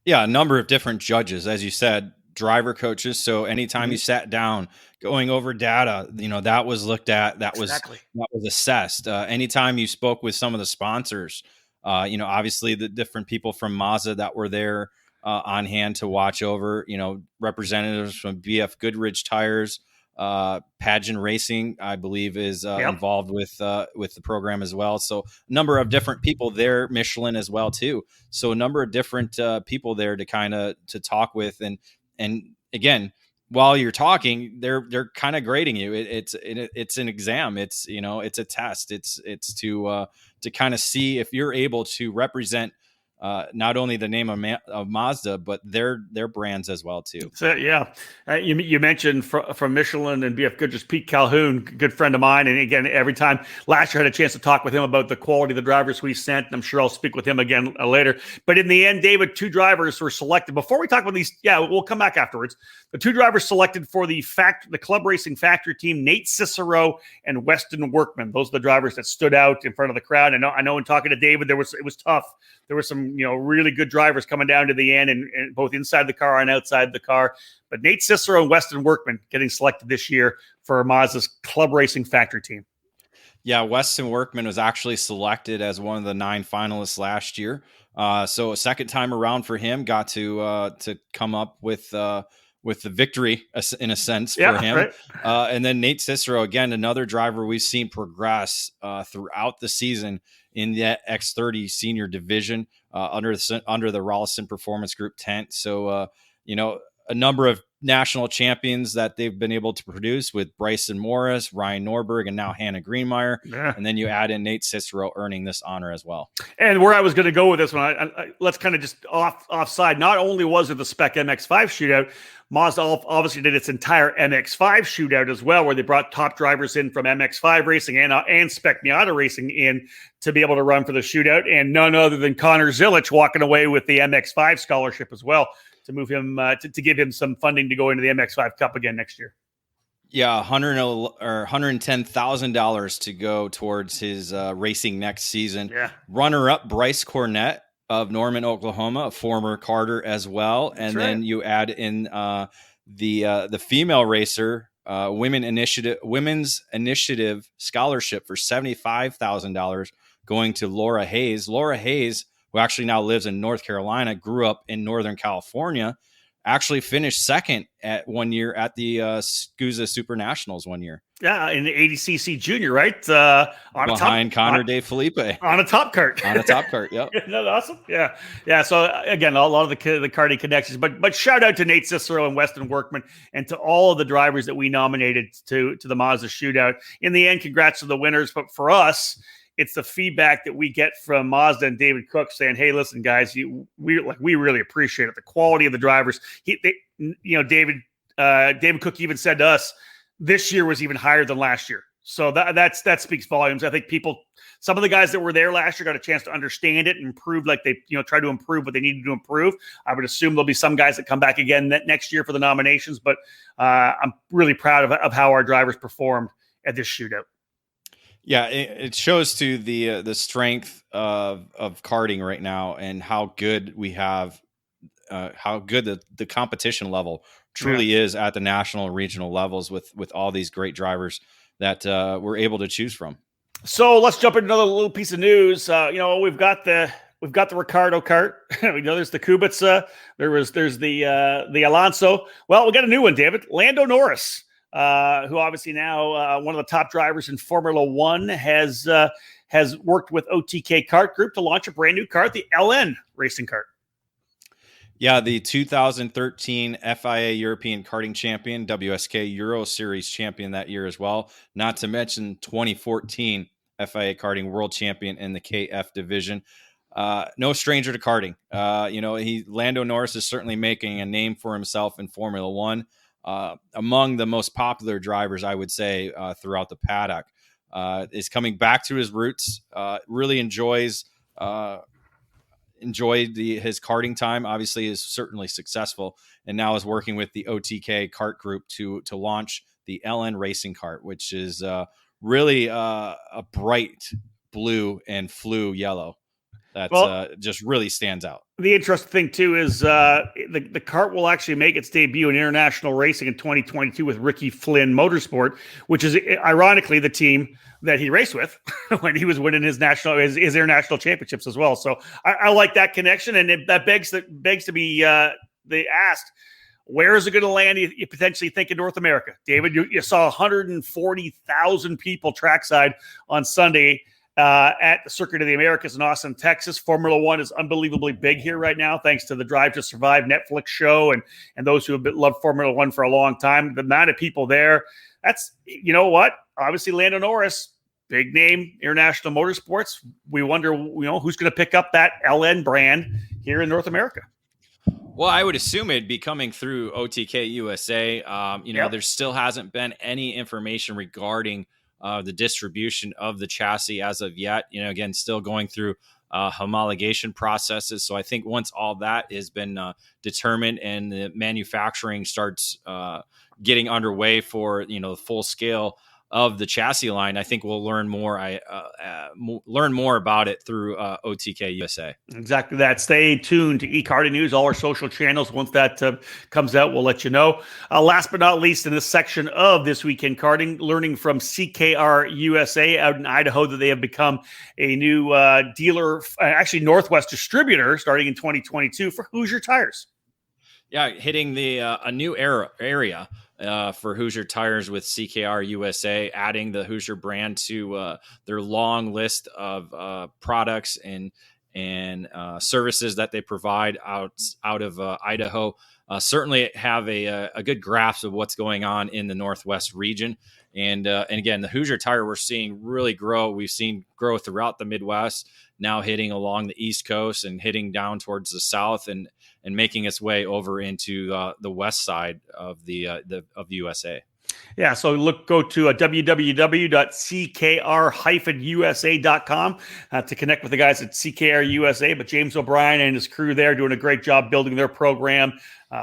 Speaker 2: Yeah, a number of different judges, as you said, driver coaches. So anytime you sat down going over data, that was looked at, that was assessed. Anytime you spoke with some of the sponsors, obviously the different people from Mazda that were there on hand to watch over, representatives from BF Goodrich Tires, Pageant Racing, I believe, is involved with the program as well. So a number of different people there, Michelin as well too. So a number of different people there to talk with, and again, while you're talking, they're kind of grading you. It's an exam. It's it's a test. It's to kind of see if you're able to represent not only the name of Mazda, but their brands as well too.
Speaker 1: So yeah, you mentioned from Michelin and BF Goodrich, Pete Calhoun, good friend of mine, and again, every time last year I had a chance to talk with him about the quality of the drivers we sent, and I'm sure I'll speak with him again later. But in the end, David, 2 drivers were selected. Before we talk about these, we'll come back afterwards. The 2 drivers selected for the Club Racing Factory team, Nate Cicero and Weston Workman. Those are the drivers that stood out in front of the crowd. I know in talking to David, it was tough. There were some really good drivers coming down to the end, and both inside the car and outside the car. But Nate Cicero and Weston Workman getting selected this year for Mazda's Club Racing Factory team.
Speaker 2: Yeah, Weston Workman was actually selected as one of the 9 finalists last year. So a second time around for him, got to come up with the victory in a sense for him. Right. And then Nate Cicero, again, another driver we've seen progress throughout the season in the X30 senior division under the Rollison Performance Group tent. So, a number of national champions that they've been able to produce with Bryson Morris, Ryan Norberg, and now Hannah Greenmeyer. Yeah. And then you add in Nate Cicero earning this honor as well. And
Speaker 1: where I was going to go with this one, let's kind of just offside. Not only was it the Spec MX-5 shootout, Mazda obviously did its entire MX-5 shootout as well, where they brought top drivers in from MX-5 racing and Spec Miata racing in to be able to run for the shootout. And none other than Connor Zilich walking away with the MX-5 scholarship as well, to move him to give him some funding to go into the MX-5 Cup again next year.
Speaker 2: Yeah, $110,000 to go towards his racing next season. Yeah. Runner-up Bryce Cornett of Norman, Oklahoma, a former Carter as well. And That's then you add in the female racer women's initiative scholarship for $75,000 going to Laura Hayes. Laura Hayes, who actually now lives in North Carolina, grew up in Northern California, actually finished second at 1 year at the SCUSA Super Nationals 1 year.
Speaker 1: Yeah, in the 80cc junior, right?
Speaker 2: Behind Connor De Felipe.
Speaker 1: On a top cart.
Speaker 2: On a top cart, yep.
Speaker 1: Isn't that awesome? Yeah. Yeah, so again, a lot of the karting connections. But shout out to Nate Cicero and Weston Workman and to all of the drivers that we nominated to the Mazda shootout. In the end, congrats to the winners. But for us, it's the feedback that we get from Mazda and David Cook saying, "Hey, listen, guys, we really appreciate it. The quality of the drivers." David Cook even said to us, this year was even higher than last year. So that speaks volumes. I think some of the guys that were there last year got a chance to understand it and improve, like they try to improve what they needed to improve. I would assume there'll be some guys that come back again next year for the nominations, but I'm really proud of how our drivers performed at this shootout.
Speaker 2: Yeah, it shows to the strength of karting right now and how good we have, how good the competition level truly is at the national and regional levels with all these great drivers that we're able to choose from. So
Speaker 1: let's jump into another little piece of news. We've got the Ricardo kart. We know there's the Kubica. There's the Alonso. Well, we got a new one, David. Lando Norris, who obviously now one of the top drivers in Formula One, has worked with OTK Kart Group to launch a brand new kart, the LN racing kart.
Speaker 2: Yeah, the 2013 FIA European Karting Champion, WSK Euro Series champion that year as well. Not to mention 2014 FIA Karting World Champion in the KF division. No stranger to karting. Lando Norris is certainly making a name for himself in Formula One. Among the most popular drivers, I would say, throughout the paddock. Is coming back to his roots. Really enjoyed his karting time. Obviously is certainly successful, and now is working with the OTK Kart Group to launch the LN racing kart, which is really a bright blue and flue yellow. That's just really stands out. The interesting thing too is the kart will actually make its debut in international racing in 2022 with Ricky Flynn Motorsport, which is ironically the team that he raced with when he was winning his international championships as well. So I like that connection, and that begs to be they asked, where is it going to land? You potentially think in North America, David. You saw 140,000 people trackside on Sunday at the Circuit of the Americas in Austin, Texas. Formula One is unbelievably big here right now, thanks to the Drive to Survive Netflix show and those who have loved Formula One for a long time. The amount of people there, that's, you know what? Obviously, Lando Norris,
Speaker 1: big name international motorsports. We wonder, who's going to pick up that LN brand here in North America.
Speaker 2: Well, I would assume it'd be coming through OTK USA.
Speaker 1: Yep.
Speaker 2: There still hasn't been any information regarding the distribution of the chassis as of yet. Again, still going through homologation processes. So I think once all that has been determined and the manufacturing starts getting underway for the full scale of the chassis line, I think we'll learn more. Learn more about it through OTK USA.
Speaker 1: Exactly that. Stay tuned to eKarting News, all our social channels. Once that comes out, we'll let you know. Last but not least, in this section of This Week in Karting, learning from CKR USA out in Idaho that they have become a new dealer, actually Northwest distributor, starting in 2022 for Hoosier tires.
Speaker 2: Yeah, hitting a new area for Hoosier tires with CKR USA, adding the Hoosier brand to their long list of products and services that they provide out of Idaho. Certainly have a good grasp of what's going on in the Northwest region. And again, the Hoosier tire we're seeing really grow. We've seen grow throughout the Midwest, now hitting along the East Coast and hitting down towards the South and making its way over into the west side of the USA.
Speaker 1: Yeah, so go to www.ckr-usa.com to connect with the guys at CKR USA. But James O'Brien and his crew there doing a great job building their program.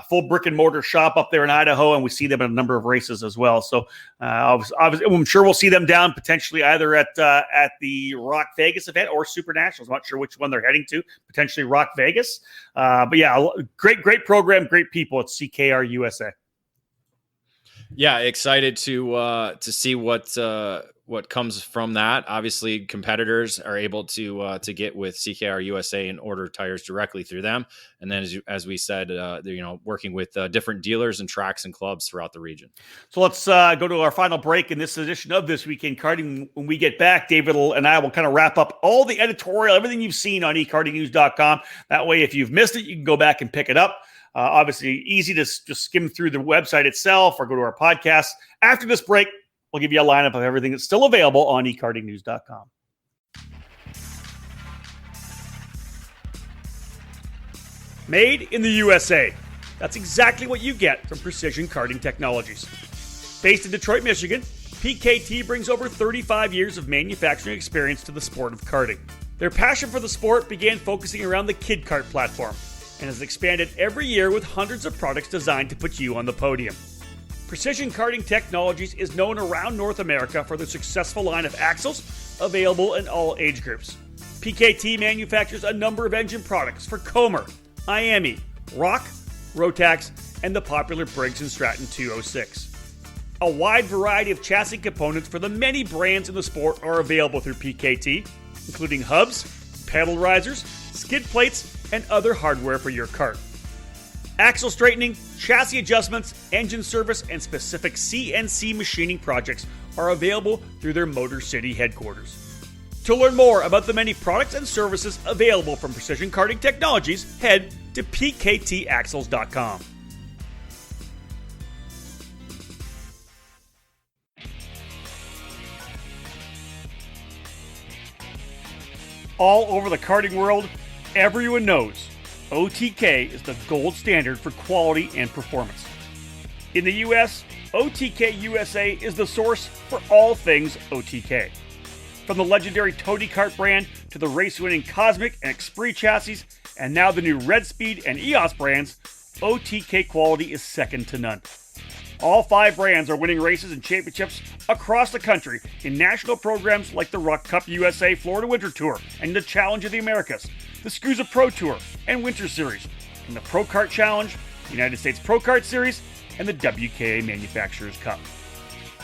Speaker 1: Full brick and mortar shop up there in Idaho, and we see them in a number of races as well. So obviously, I'm sure we'll see them down potentially either at the Rock Vegas event or Super Nationals. I'm not sure which one they're heading to, potentially Rock Vegas. But yeah, great program, great people at CKR USA.
Speaker 2: Yeah, excited to see what comes from that. Obviously, competitors are able to get with CKR USA and order tires directly through them. And then, as we said, they're working with different dealers and tracks and clubs throughout the region.
Speaker 1: So let's go to our final break in this edition of This Week in Karting. When we get back, David and I will kind of wrap up all the editorial, everything you've seen on ekartingnews.com. That way, if you've missed it, you can go back and pick it up. Obviously, easy to just skim through the website itself or go to our podcast. After this break, we'll give you a lineup of everything that's still available on ekartingnews.com. Made in the USA. That's exactly what you get from Precision Karting Technologies. Based in Detroit, Michigan, PKT brings over 35 years of manufacturing experience to the sport of karting. Their passion for the sport began focusing around the Kid Kart platform and has expanded every year with hundreds of products designed to put you on the podium. Precision Karting Technologies is known around North America for their successful line of axles, available in all age groups. PKT manufactures a number of engine products for Comer, IAME, Rock, Rotax, and the popular Briggs & Stratton 206. A wide variety of chassis components for the many brands in the sport are available through PKT, including hubs, pedal risers, skid plates, and other hardware for your kart. Axle straightening, chassis adjustments, engine service, and specific CNC machining projects are available through their Motor City headquarters. To learn more about the many products and services available from Precision Karting Technologies, head to pktaxles.com. All over the karting world, everyone knows OTK is the gold standard for quality and performance. In the US, OTK USA is the source for all things OTK. From the legendary Tony Kart brand to the race-winning Cosmic and Esprit chassis, and now the new Red Speed and EOS brands, OTK quality is second to none. All 5 brands are winning races and championships across the country in national programs like the Rock Cup USA Florida Winter Tour and the Challenge of the Americas, the SCUSA Pro Tour and Winter Series, and the Pro Kart Challenge, United States Pro Kart Series, and the WKA Manufacturers Cup.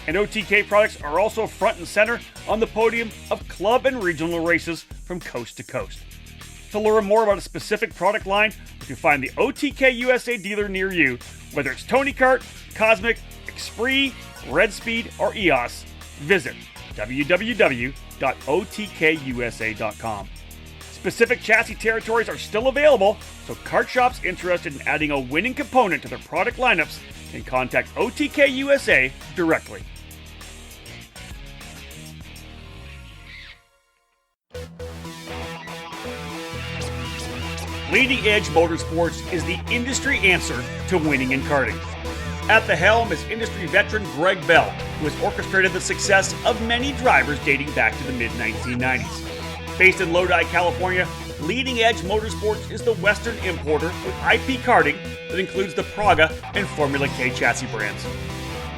Speaker 1: And OTK products are also front and center on the podium of club and regional races from coast to coast. To learn more about a specific product line, you can find the OTK USA dealer near you, whether it's Tony Kart, Cosmic, Esprit, Red Speed, or EOS. Visit www.otkusa.com. Specific chassis territories are still available, so kart shops interested in adding a winning component to their product lineups can contact OTK USA directly. Leading Edge Motorsports is the industry answer to winning in karting. At the helm is industry veteran Greg Bell, who has orchestrated the success of many drivers dating back to the mid-1990s. Based in Lodi, California, Leading Edge Motorsports is the Western importer with IP karting that includes the Praga and Formula K chassis brands.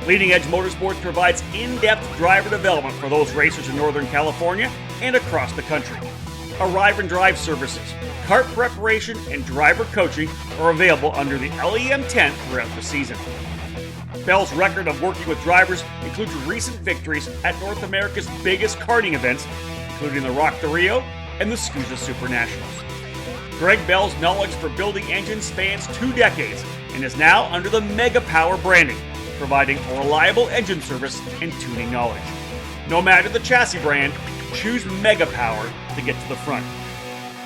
Speaker 1: Leading Edge Motorsports provides in-depth driver development for those racers in Northern California and across the country. Arrive and drive services, kart preparation, and driver coaching are available under the LEM tent throughout the season. Bell's record of working with drivers includes recent victories at North America's biggest karting events, including the Rock the Rio and the SCUSA Super Nationals. Greg Bell's knowledge for building engines spans 2 decades and is now under the Mega Power branding, providing a reliable engine service and tuning knowledge. No matter the chassis brand, choose Mega Power to get to the front.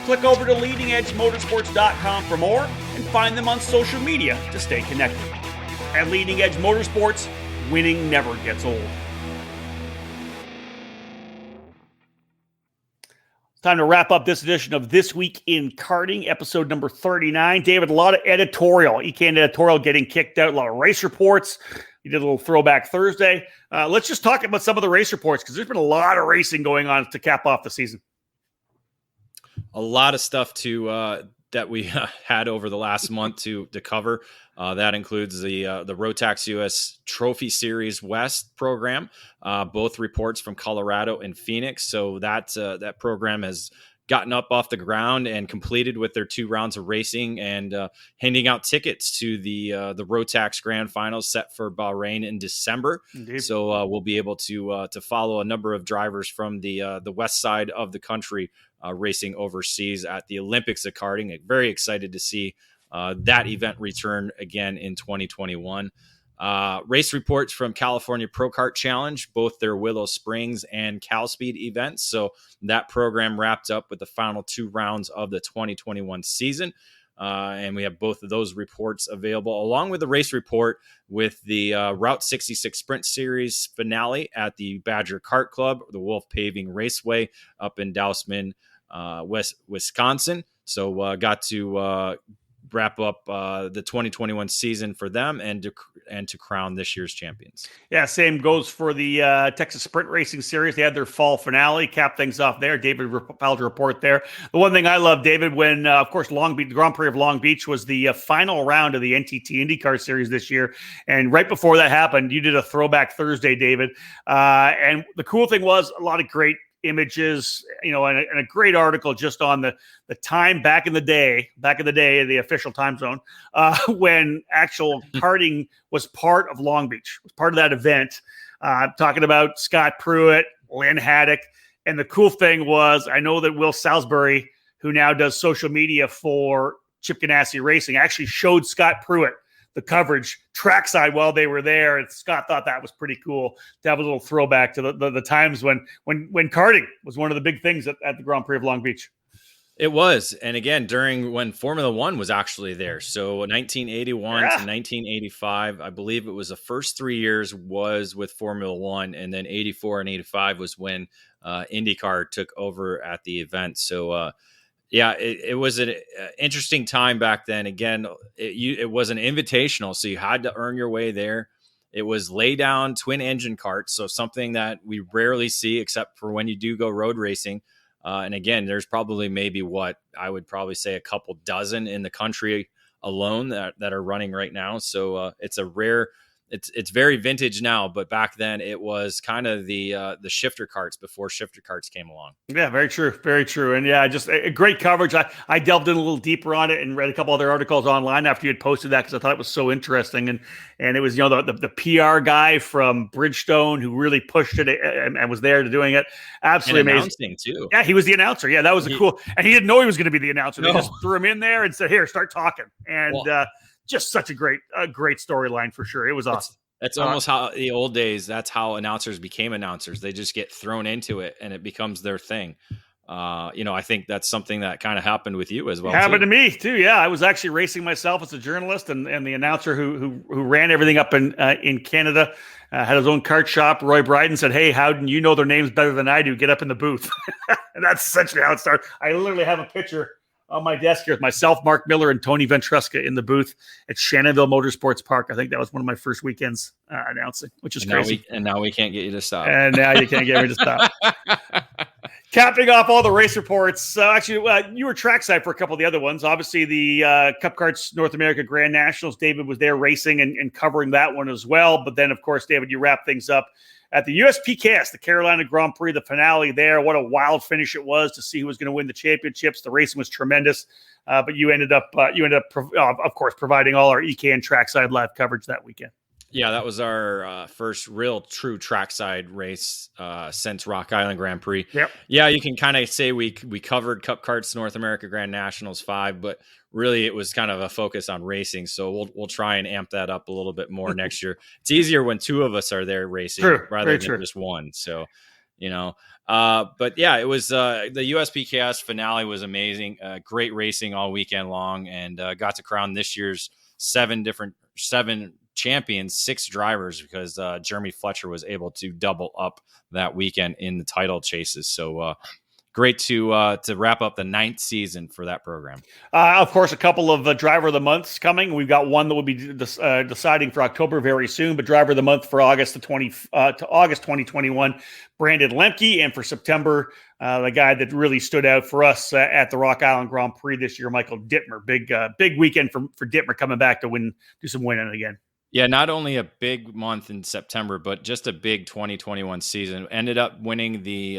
Speaker 1: Click over to leadingedgemotorsports.com for more and find them on social media to stay connected. At Leading Edge Motorsports, winning never gets old. It's time to wrap up this edition of This Week in Karting, episode number 39. David, a lot of editorial, EKN editorial getting kicked out, a lot of race reports. You did a little throwback Thursday. Let's just talk about some of the race reports because there's been a lot of racing going on to cap off the season.
Speaker 2: A lot of stuff that we had over the last month to cover. That includes the Rotax US Trophy Series West program, both reports from Colorado and Phoenix. So that program has gotten up off the ground and completed with their 2 rounds of racing and handing out tickets to the Rotax Grand Finals set for Bahrain in December. Indeed. So we'll be able to follow a number of drivers from the west side of the country racing overseas at the Olympics of karting. Very excited to see that event return again in 2021. Race reports from California Pro Kart Challenge, both their Willow Springs and Cal Speed events. So that program wrapped up with the final 2 rounds of the 2021 season. And we have both of those reports available, along with the race report with the Route 66 Sprint Series finale at the Badger Kart Club, the Wolf Paving Raceway up in Dousman, Wisconsin. So got to wrap up the 2021 season for them and to crown this year's champions. Yeah, same goes for the Texas Sprint Racing Series. They had their fall finale, cap things off there. David filed a report there. The one thing I love, David, when of course Long Beach, the Grand Prix of Long Beach was the final round of the NTT IndyCar Series this year, and right before that happened, you did a throwback Thursday, David. And the cool thing was a lot of great images, and a great article just on the time back in the day, the official time zone, when actual karting was part of Long Beach, was part of that event. Talking about Scott Pruitt, Lynn Haddock. And the cool thing was, I know that Will Salisbury, who now does social media for Chip Ganassi Racing, actually showed Scott Pruitt the coverage trackside while they were there. And Scott thought that was pretty cool to have a little throwback to the times when karting was one of the big things at the Grand Prix of Long Beach. It was. And again, during when Formula One was actually there. So 1981 to 1985, I believe it was the first 3 years was with Formula One. And then 84 and 85 was when IndyCar took over at the event. So, it was an interesting time back then. Again, it was an invitational, so you had to earn your way there. It was lay down twin engine karts, so something that we rarely see except for when you do go road racing. And again, there's probably maybe what I would probably say a couple dozen in the country alone that are running right now. So it's a rare. It's very vintage now, but back then it was kind of the shifter carts before shifter carts came along. Yeah, very true. Very true. And yeah, just a great coverage. I delved in a little deeper on it and read a couple other articles online after you had posted that because I thought it was so interesting. And it was, the PR guy from Bridgestone who really pushed it and was there to doing it. Absolutely and amazing too. Yeah, he was the announcer. Yeah, that was cool. And he didn't know he was going to be the announcer. No. They just threw him in there and said, "Here, start talking." And just such a great storyline for sure. It was awesome. That's almost how the old days, that's how announcers became announcers. They just get thrown into it and it becomes their thing. I think that's something that kind of happened with you as well. Happened to me too. Yeah. I was actually racing myself as a journalist and the announcer who ran everything up in Canada, had his own kart shop. Roy Bryden said, "Hey, Howden, you know their names better than I do. Get up in the booth." And that's essentially how it started. I literally have a picture
Speaker 1: on my desk here with myself, Mark Miller, and Tony Ventresca in the booth at Shannonville Motorsports Park. I think that was one of my first weekends announcing, which is crazy.
Speaker 2: Now we can't get you to stop.
Speaker 1: And now you can't get me to stop. Capping off all the race reports. You were trackside for a couple of the other ones. Obviously, the Cup Karts North America Grand Nationals. David was there racing and covering that one as well. But then, of course, David, you wrap things up at the USPKS, the Carolina Grand Prix, the finale there. What a wild finish it was to see who was going to win the championships. The racing was tremendous, but you ended up, of course, providing all our EKN trackside live coverage that weekend.
Speaker 2: Yeah, that was our first real true trackside race since Rock Island Grand Prix.
Speaker 1: Yep.
Speaker 2: Yeah, you can kind of say we covered Cup Karts North America Grand Nationals 5, but really it was kind of a focus on racing. So we'll try and amp that up a little bit more next year. It's easier when two of us are there racing rather than just one. So, but yeah, it was the USPKS finale was amazing. Great racing all weekend long, and got to crown this year's seven champions, 6 drivers, because Jeremy Fletcher was able to double up that weekend in the title chases. So great to wrap up the 9th season for that program.
Speaker 1: Of course, a couple of driver of the months coming. We've got one that will be deciding for October very soon, but driver of the month for August 2021, Brandon Lemke, and for September, the guy that really stood out for us at the Rock Island Grand Prix this year, Michael Dittmer. Big weekend for Dittmer coming back to do some winning again.
Speaker 2: Yeah, not only a big month in September, but just a big 2021 season. Ended up winning the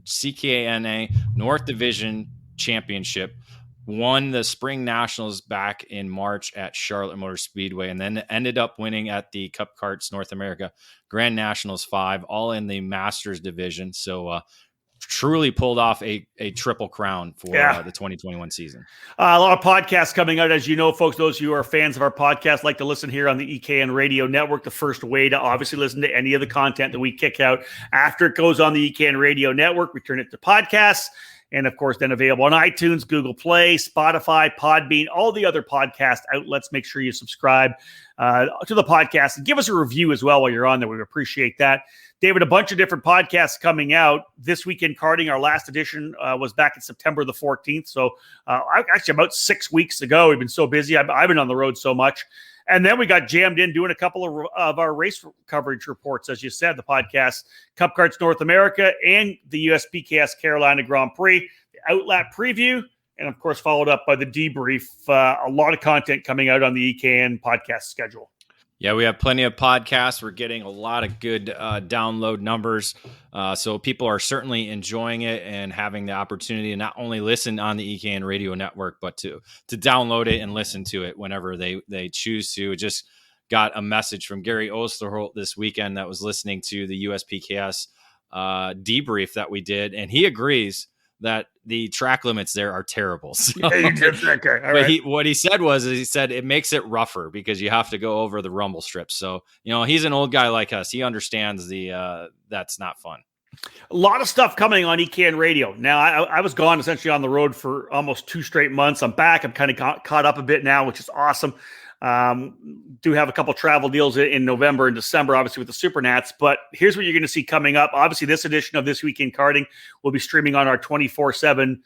Speaker 2: CKNA North Division Championship, won the Spring Nationals back in March at Charlotte Motor Speedway, and then ended up winning at the Cup Karts North America Grand Nationals 5, all in the Masters division. So truly pulled off a triple crown for the 2021 season.
Speaker 1: A lot of podcasts coming out. As you know, folks, those of you who are fans of our podcast like to listen here on the EKN Radio Network. The first way to obviously listen to any of the content that we kick out after it goes on the EKN Radio Network, we turn it to podcasts. And, of course, then available on iTunes, Google Play, Spotify, Podbean, all the other podcast outlets. Make sure you subscribe to the podcast and give us a review as well while you're on there. We appreciate that. David, a bunch of different podcasts coming out. This Week in Karting, our last edition was back in September the 14th. So actually about 6 weeks ago. We've been so busy. I've been on the road so much. And then we got jammed in doing a couple of our race coverage reports, as you said, the podcast, Cup Karts North America and the USPKS Carolina Grand Prix, the Outlap preview, and, of course, followed up by the debrief. A lot of content coming out on the EKN podcast schedule.
Speaker 2: Yeah, we have plenty of podcasts. We're getting a lot of good download numbers. So people are certainly enjoying it and having the opportunity to not only listen on the EKN Radio Network, but to download it and listen to it whenever they choose to. Just got a message from Gary Osterholt this weekend that was listening to the USPKS debrief that we did, and he agrees that the track limits there are terrible. So,
Speaker 1: yeah, you did. Okay. All right.
Speaker 2: What he said it makes it rougher because you have to go over the rumble strips. So, he's an old guy like us. He understands that's not fun.
Speaker 1: A lot of stuff coming on EKN Radio. Now, I was gone essentially on the road for almost 2 straight months. I'm back. I'm kind of caught up a bit now, which is awesome. Do have a couple travel deals in November and December, obviously with the Supernats, but here's what you're going to see coming up. Obviously, this edition of This Week in Karting will be streaming on our 24/7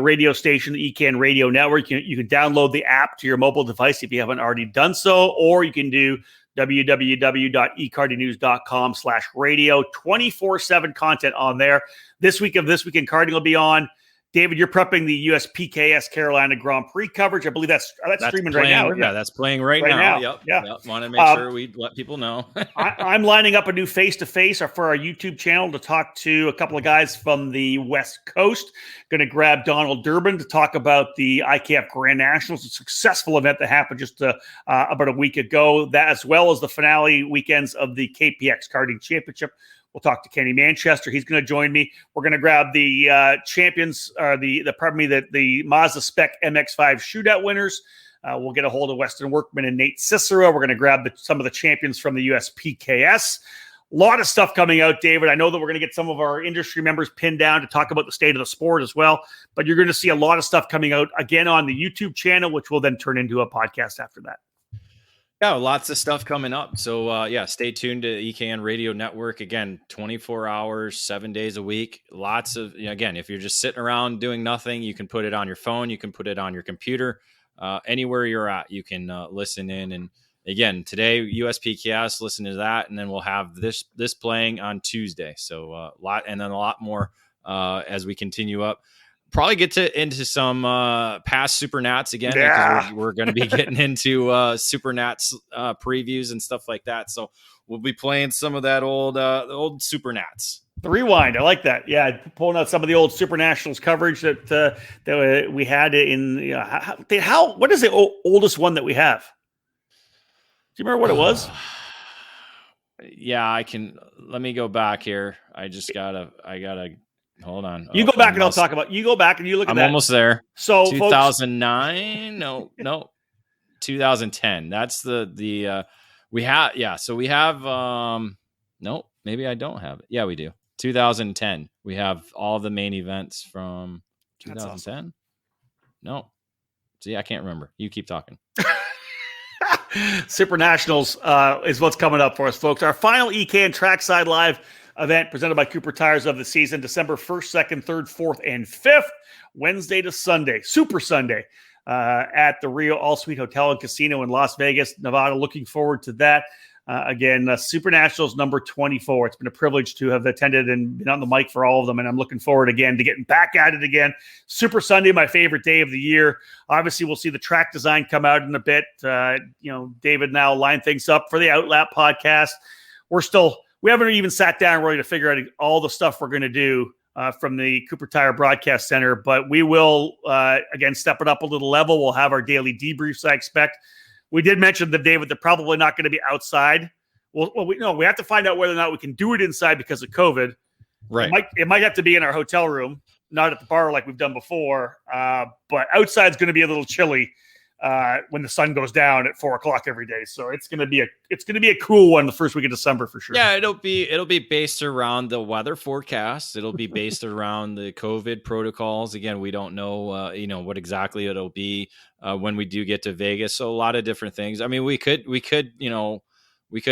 Speaker 1: radio station, the EKN Radio Network. You can download the app to your mobile device if you haven't already done so, or you can do www.ekartingnews.com/radio, 24/7 content on there. This week of This Week in Karting will be on. David, you're prepping the USPKS Carolina Grand Prix coverage. I believe that's streaming
Speaker 2: playing,
Speaker 1: right now, isn't it?
Speaker 2: Yeah, that's playing right now. Yep. Want to make sure we let people know.
Speaker 1: I'm lining up a new face-to-face for our YouTube channel to talk to a couple of guys from the West Coast. Going to grab Donald Durbin to talk about the IKF Grand Nationals, a successful event that happened just about a week ago, that as well as the finale weekends of the KPX Karting Championship. We'll talk to Kenny Manchester. He's going to join me. We're going to grab the champions, or the Mazda Spec MX-5 shootout winners. We'll get a hold of Weston Workman and Nate Cicero. We're going to grab some of the champions from the USPKS. A lot of stuff coming out, David. I know that we're going to get some of our industry members pinned down to talk about the state of the sport as well, but you're going to see a lot of stuff coming out again on the YouTube channel, which will then turn into a podcast after that.
Speaker 2: Yeah, lots of stuff coming up. So stay tuned to EKN Radio Network. Again, 24 hours, 7 days a week. Lots of, again, if you're just sitting around doing nothing, you can put it on your phone, you can put it on your computer, anywhere you're at, you can listen in. And again, today USPKS, listen to that, and then we'll have this playing on Tuesday. So a lot more as we continue up. Probably get into some past Super Nats again, because we're going to be getting into Super Nats previews and stuff like that. So we'll be playing some of that old Super Nats.
Speaker 1: The rewind, I like that. Yeah, pulling out some of the old Super Nationals coverage that we had in. What is the oldest one that we have? Do you remember what it was?
Speaker 2: Yeah, I can. Let me go back here. I gotta. Hold on.
Speaker 1: You go back and I'll talk about. You go back and you look at that.
Speaker 2: I'm almost there.
Speaker 1: So
Speaker 2: 2009? No. 2010. That's the we have. Yeah. So we have. No, maybe I don't have it. Yeah, we do. 2010. We have all the main events from 2010. Awesome. No. See, I can't remember. You keep talking.
Speaker 1: Super Nationals is what's coming up for us, folks. Our final EKN Trackside Live event presented by Cooper Tires of the season, December 1st, 2nd, 3rd, 4th, and 5th, Wednesday to Sunday, Super Sunday, at the Rio All Suite Hotel and Casino in Las Vegas, Nevada. Looking forward to that. Again, Super Nationals number 24. It's been a privilege to have attended and been on the mic for all of them, and I'm looking forward again to getting back at it again. Super Sunday, my favorite day of the year. Obviously, we'll see the track design come out in a bit. David now lined things up for the Outlap podcast. We haven't even sat down really to figure out all the stuff we're going to do from the Cooper Tire Broadcast Center, but we will, again, step it up a little level. We'll have our daily debriefs, I expect. We did mention to David they're probably not going to be outside. We have to find out whether or not we can do it inside because of COVID.
Speaker 2: Right.
Speaker 1: It might have to be in our hotel room, not at the bar like we've done before. But outside's going to be a little chilly when the sun goes down at 4:00 every day. So it's going to be a cool one the first week of December for sure.
Speaker 2: Yeah, it'll be based around the weather forecast. It'll be based around the COVID protocols. Again, we don't know what exactly it'll be when we do get to Vegas. So a lot of different things. I mean, we could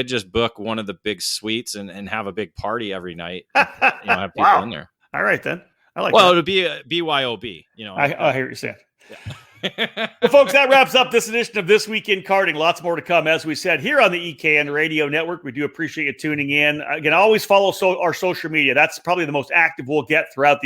Speaker 2: just book one of the big suites and have a big party every night. Have people in there.
Speaker 1: All right then. I like.
Speaker 2: Well, it'll be a BYOB.
Speaker 1: I hear you saying. Yeah. Well, folks, that wraps up this edition of This Week in Karting. Lots more to come, as we said, here on the EKN Radio Network. We do appreciate you tuning in. Again, always follow our social media. That's probably the most active we'll get throughout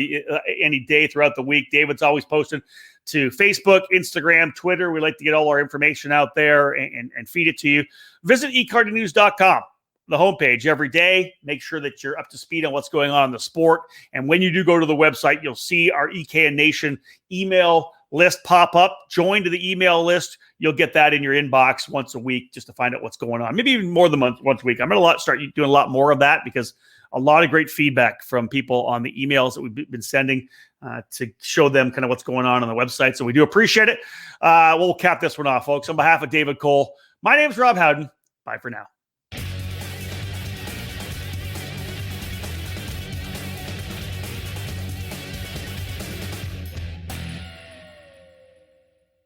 Speaker 1: any day throughout the week. David's always posting to Facebook, Instagram, Twitter. We like to get all our information out there and feed it to you. Visit ekartingnews.com. The homepage every day. Make sure that you're up to speed on what's going on in the sport. And when you do go to the website, you'll see our EKN Nation email list pop up. Join to the email list. You'll get that in your inbox once a week just to find out what's going on. Maybe even more than once a week. I'm going to start doing a lot more of that because a lot of great feedback from people on the emails that we've been sending to show them kind of what's going on the website. So we do appreciate it. We'll cap this one off, folks. On behalf of David Cole, my name is Rob Howden. Bye for now.